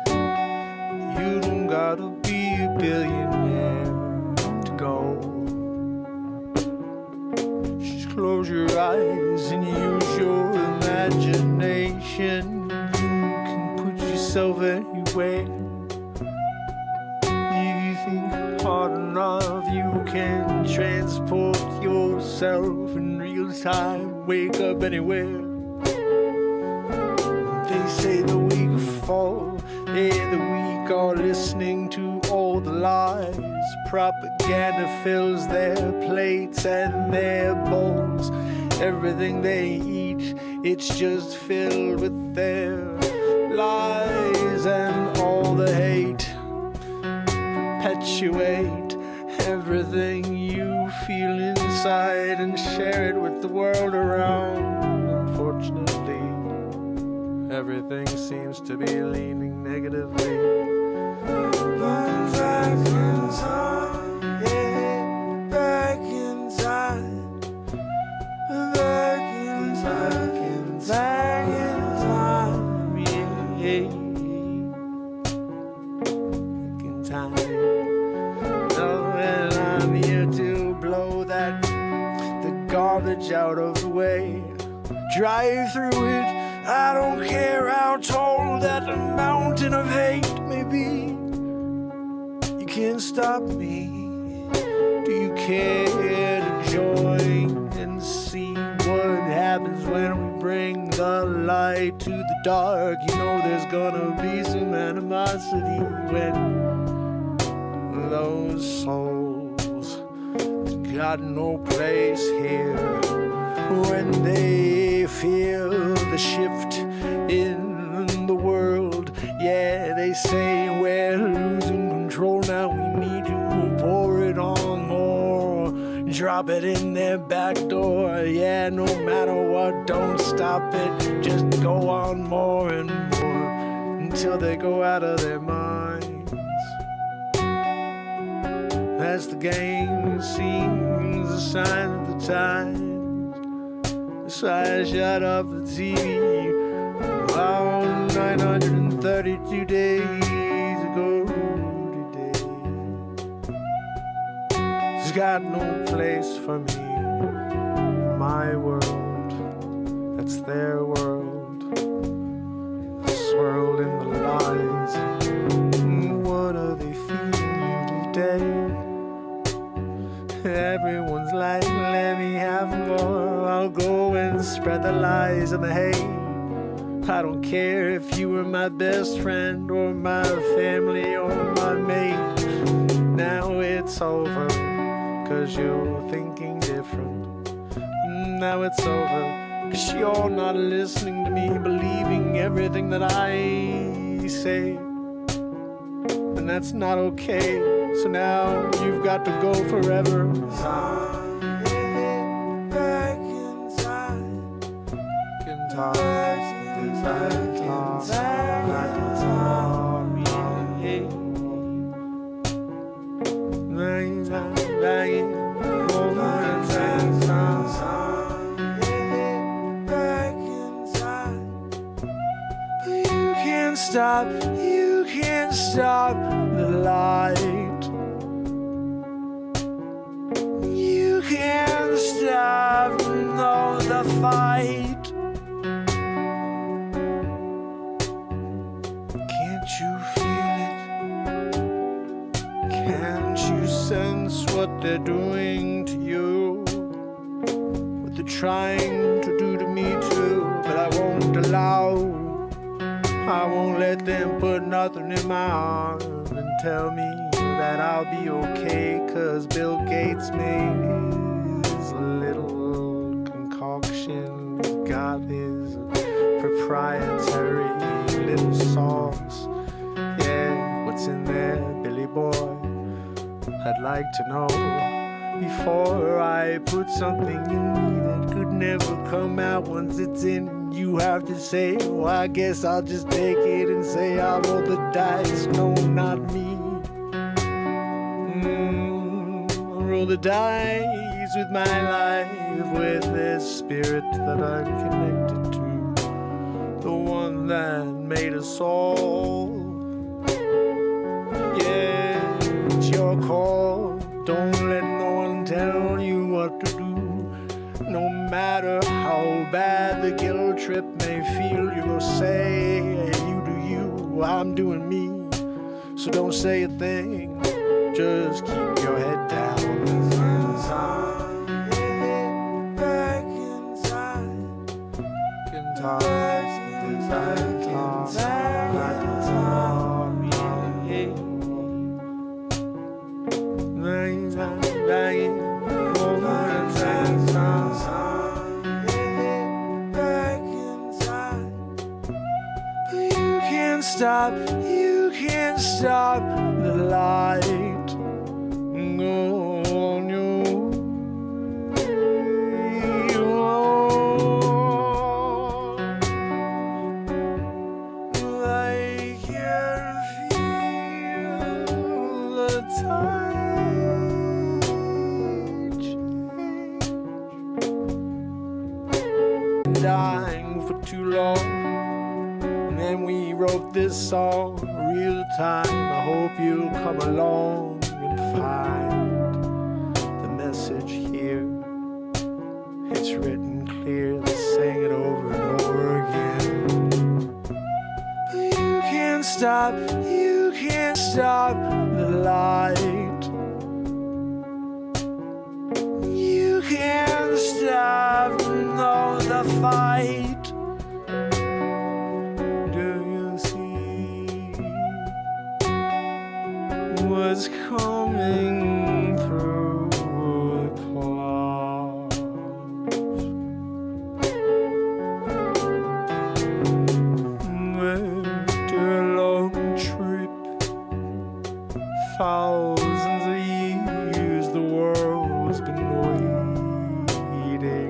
You don't gotta be a billionaire to go. Just close your eyes and use your imagination. You can put yourself anywhere. If you think hard enough, you can transport yourself in real time. Wake up anywhere. They say the weak fall, they the weak are listening to all the lies. Propaganda fills their plates and their bowls. Everything they eat, it's just filled with their lies. And all the hate perpetuate everything you feel inside and share it with the world around. Unfortunately, everything seems to be leaning negatively. Back in time, yeah, back in time, back in time, back in time, yeah, back in time. Oh, and I'm here to blow the garbage out of the way. Drive through it. I don't care how tall that mountain of hate may be. You can't stop me. Do you care to join and see what happens when we bring the light to the dark? You know there's gonna be some animosity when those souls got no place here. When they feel the shift in the world, yeah, they say we're losing control now. We need to pour it on more, drop it in their back door. Yeah, no matter what, don't stop it. Just go on more and more until they go out of their minds. That's the game, seems a sign of the times. So I shut off the TV about 932 days ago today. It's got no place for me in my world. That's their world. Swirled in the lies. What are they feeding you? everyone's like, let me have more. I'll go and spread the lies and the hate. I don't care if you were my best friend or my family or my mate. Now it's over, 'cause you're thinking different. Now it's over, 'cause you're not listening to me, believing everything that I say. And that's not okay, so now you've got to go forever. Back inside. You can't stop the light. You can't stop the fight. Can't you feel it? Can't you sense what they're doing to you? What they're trying to do to me too, but I won't allow. I won't let them put nothing in my arm and tell me that I'll be okay, 'cause Bill Gates made his little concoction, got his proprietary little sauce. Yeah, what's in there, Billy boy? I'd like to know before I put something in me that could never come out once it's in. You have to say, well, I guess I'll just take it and say I roll the dice. No, not me. I'll roll the dice with my life, with this spirit that I'm connected to, the one that made us all. Yeah, it's your call. Don't let no one tell you what to do. No matter how bad the guilt trip may feel, you go say, you do you, I'm doing me. So don't say a thing, just keep your head down. Back inside. You can't stop the light. Go on your way. I can feel the tide change. Dying for too long. And we wrote this song real time. I hope you'll come along and find the message here. It's written clear, let's sing it over and over again. You can't stop the light. You can't stop the fight. Was coming through the clouds. After a long trip, thousands of years, the world's been waiting.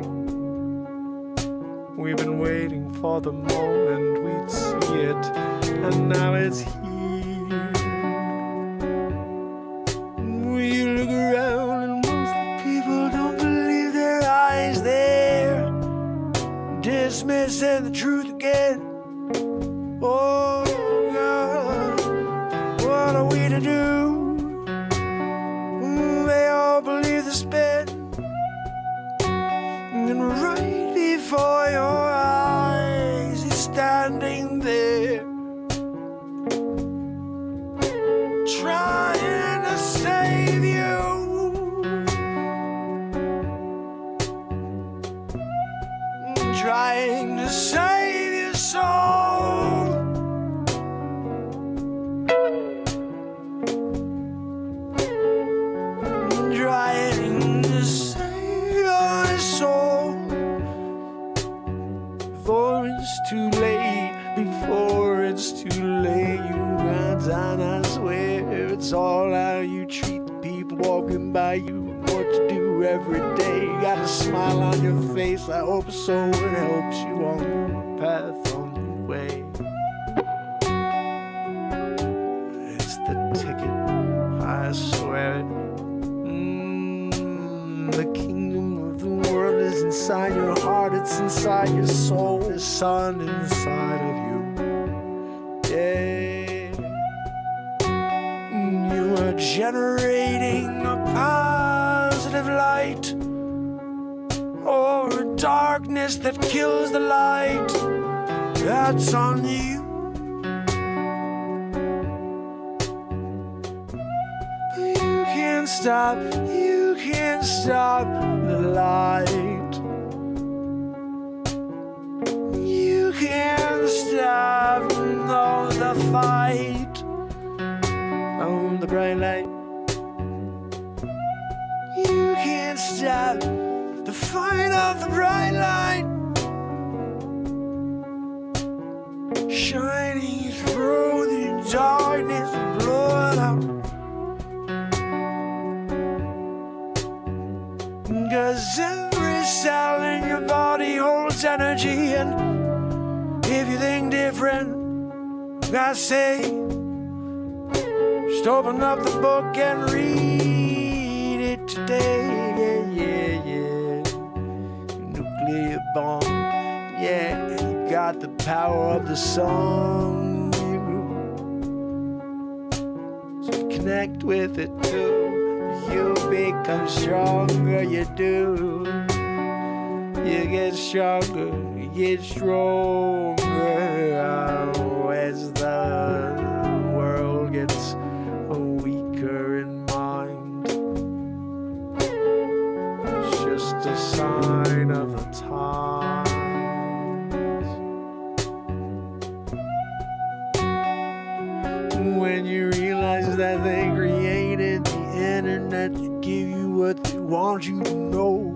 We've been waiting for the moment we'd see it, and now it's here. Dismissing the truth again. Oh God, what are we to do? They all believe the spin, and right before your eyes is standing there, trying to save you. trying to save your soul. Trying to save your soul before it's too late, before it's too late. You got time, I swear it's all how you treat the people walking by you, what you do every day. You got a smile on your face, I hope so, it helps you on your path, on your way. It's the ticket, I swear it. The kingdom of the world is inside your heart, it's inside your soul, the sun inside of you. Yeah, you are generating a positive light, or a darkness that kills the light. That's on you. You can't stop. You can't stop the light. You can't stop the fight on the bright light. You can't stop the fight of the bright light, shining through the darkness, blow it out. 'Cause every cell in your body holds energy, and if you think different, I say, just open up the book and read it today. Yeah, yeah, yeah. Nuclear bomb. Yeah, you got the power of the song. So connect with it too. You become stronger, you do. You get stronger, you get stronger. Oh, as the world gets weaker in mind, it's just a sign of the times. When you realize that they created the internet to give you what they want you to know.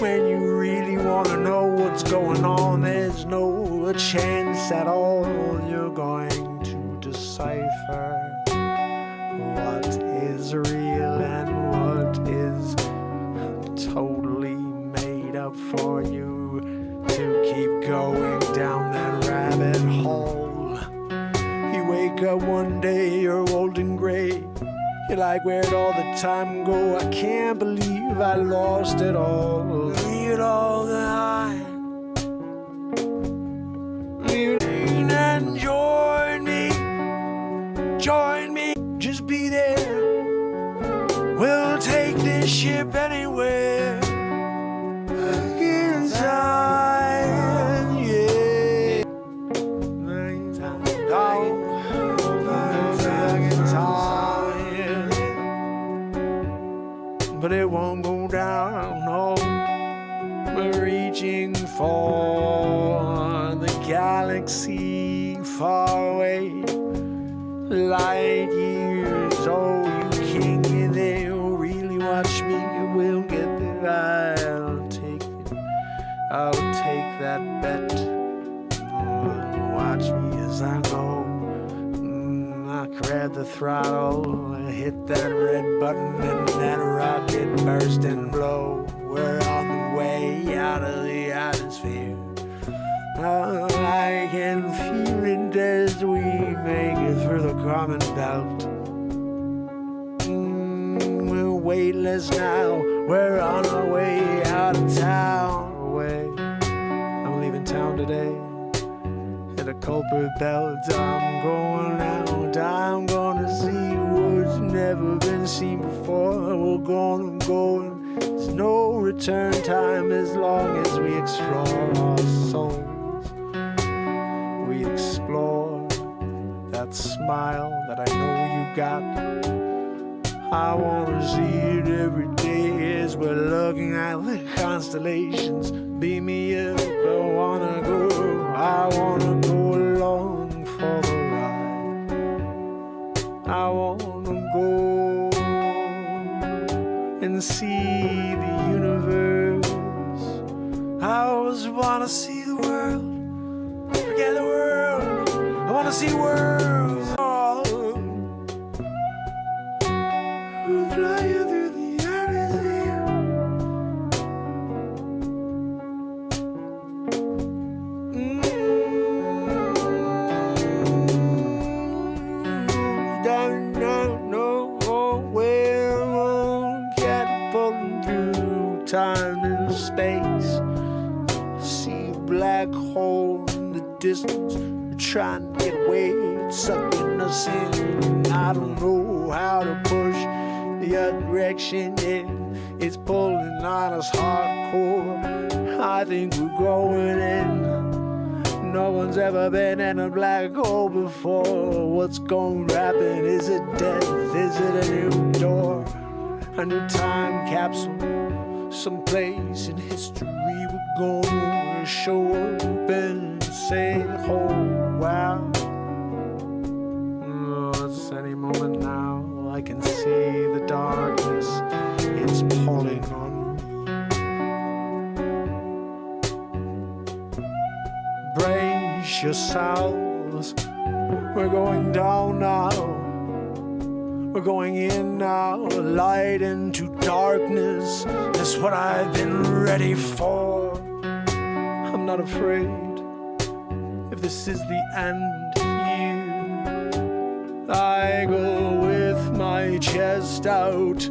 When you really want to know what's going on, there's no chance at all you're going to decipher what is real and what is totally made up for you to keep going down that rabbit hole. You wake up one day, you're old and gray. You're like, where'd all the time go? I can't believe I lost it all. Leave it all behind. Leave it and join me. Join me. Just be there. We'll take this ship anywhere. Against time, yeah. But it won't go down, no. We're reaching for the galaxy far away, light years. Oh, you king, they'll really watch me. We'll get there. I'll take it. I'll take that bet. Watch me as I go. I grab the throttle, I hit that red button, and that rocket burst and blow. We're on the way out of the atmosphere. Oh, I can feel it as we make it through the common belt. We're weightless now, we're on our way out of town. I'm leaving town today. The culprit belt, I'm going out, I'm gonna see what's never been seen before. We're gonna go, and there's no return time as long as we explore our souls. We explore that smile that I know you got. I wanna see it every day as we're looking at the constellations. Beam me up, I wanna go along for the ride. I wanna go and see the universe. I always wanna see the world, forget the world, I wanna see worlds. Flying through the atmosphere. Don't know where I'm catapulting through time and space. I see a black hole in the distance. We're trying to get away, it's sucking us in. I don't know how to push the other direction, yeah, it's pulling on us hardcore. I think we're going in. No one's ever been in a black hole before. What's going to happen? Is it death? Is it a new door? A new time capsule? Someplace in history we're going to show up and say, oh, wow. It's any moment now. I can see the darkness, it's pulling on me. Brace yourselves, we're going down now. We're going in now, light into darkness. That's what I've been ready for. I'm not afraid if this is the end. I go with my chest out.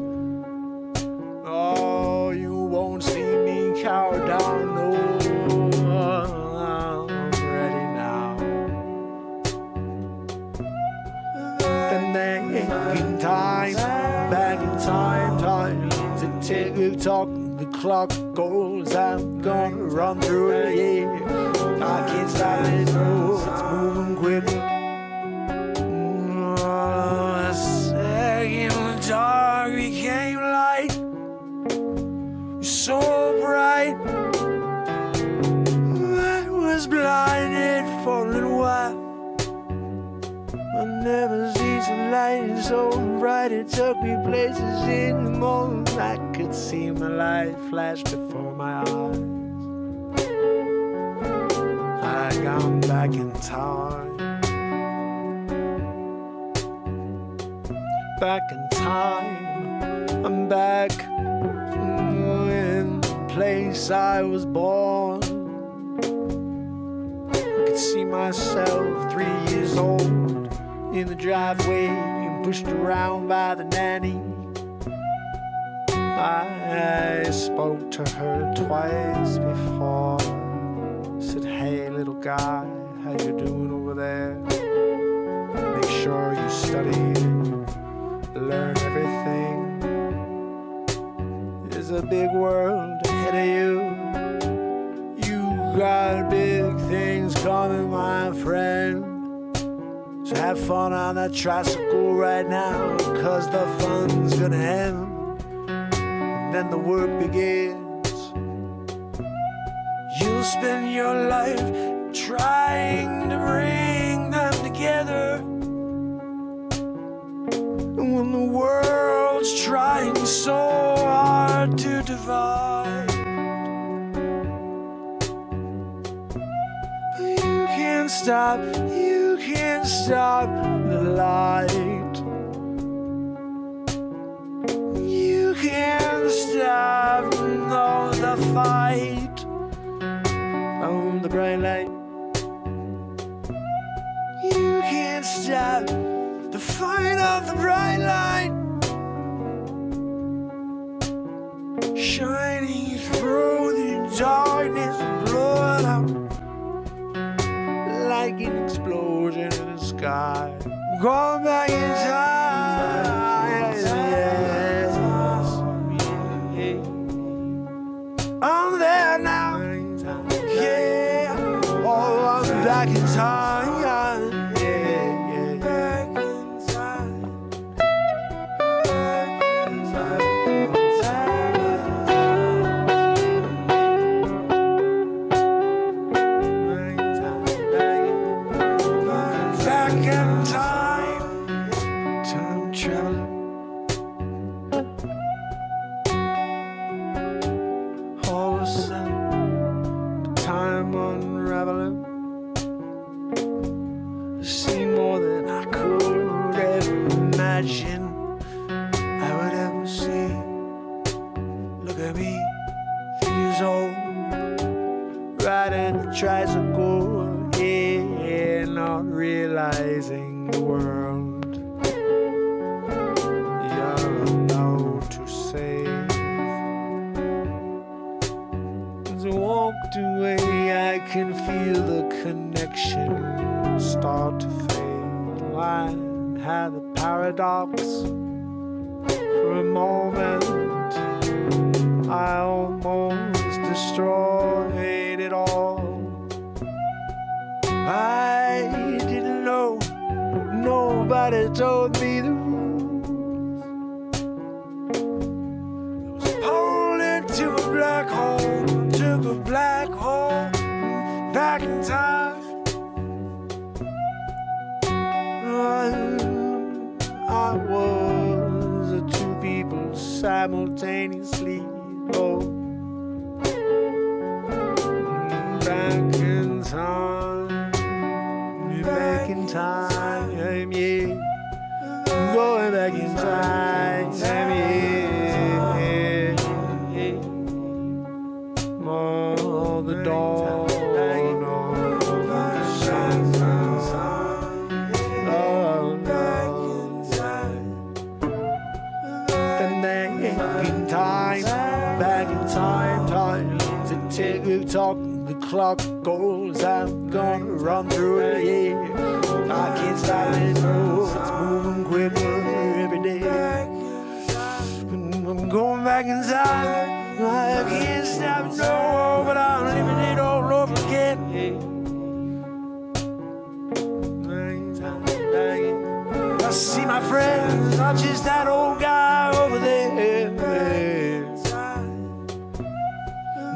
Oh, you won't see me cower down. No, I'm ready now. And then in time, back in time to tick tock. The clock goes, I'm gonna run through it, yeah. I can't stop it, no, it's moving quick. Dark became light, so bright. I was blinded for a little while. I never seen some light so bright. It took me places in the morning. I could see my life flash before my eyes. I gone back in time. Back in time, I'm back in the place I was born. I could see myself 3 years old in the driveway, pushed around by the nanny. I spoke to her twice before. Said, hey little guy, how you doing over there? Make sure you study, learn everything. There's a big world ahead of you. You got big things coming, my friend. So have fun on that tricycle right now, 'cause the fun's gonna end. And then the work begins. You'll spend your life trying to bring them together. When the world's trying so hard to divide, but you can't stop the light. You can't stop, no, the fight on the bright light. You can't stop the fight of the bright light, shining through the darkness, blowing out like an explosion in the sky. Going back in time, yes. I'm there now, yeah. Oh, I'm back in time. realizing the world you're about to save. As I walked away, I can feel the connection start to fade. I had a paradox for a moment. I almost destroyed it all. I didn't know, nobody told me the rules. I was pulled into a black hole, took a black hole back in time. I was a two people simultaneously. Oh, back in time, back in time, yeah. Going back in time, yeah. Oh, the dawn. Talk, the clock goes, I'm gonna run through it, yeah. I can't stop it, no, it's moving quicker every day. I'm going back inside, I can't stop it, no, but I'm living it all over again, yeah. I see my friends, not just that old guy over there.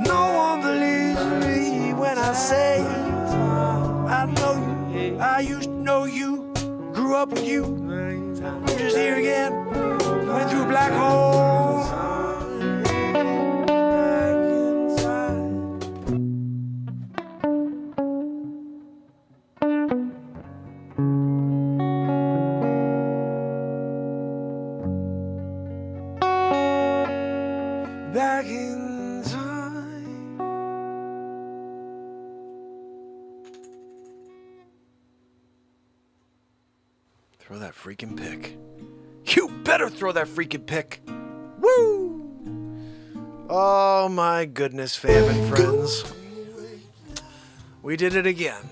No one believes me when I say I know you, I used to know you, grew up with you. I'm just here again, went through a black hole. Back in time. Throw that freaking pick. You better throw that freaking pick. Woo! Oh my goodness, fam and friends. We did it again.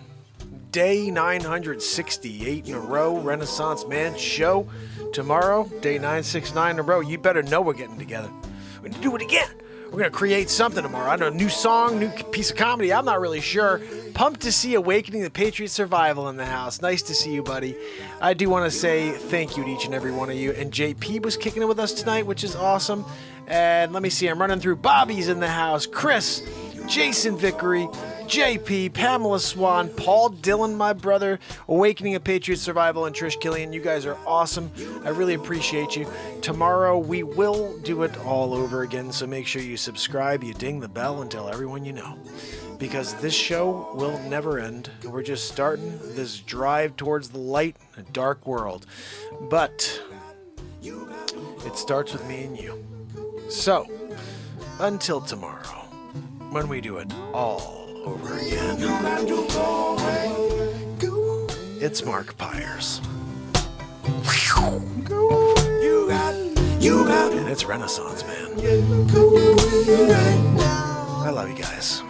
Day 968 in a row, Renaissance Man show. Tomorrow, day 969 in a row. You better know we're getting together. We're gonna do it again. We're gonna create something tomorrow. I don't know, new song, new piece of comedy. I'm not really sure. Pumped to see Awakening the Patriot Survival in the house. Nice to see you, buddy. I do want to say thank you to each and every one of you. And JP was kicking it with us tonight, which is awesome. And let me see, I'm running through. Bobby's in the house. Chris, Jason Vickery, JP, Pamela Swan, Paul Dillon, my brother, Awakening a Patriot Survival, and Trish Killian. You guys are awesome. I really appreciate you. Tomorrow we will do it all over again, so make sure you subscribe, you ding the bell, and tell everyone you know. Because this show will never end. We're just starting this drive towards the light in a dark world. But it starts with me and you. So, until tomorrow, when we do it all over again. It's Mark Pires. And it's Renaissance Man. I love you guys.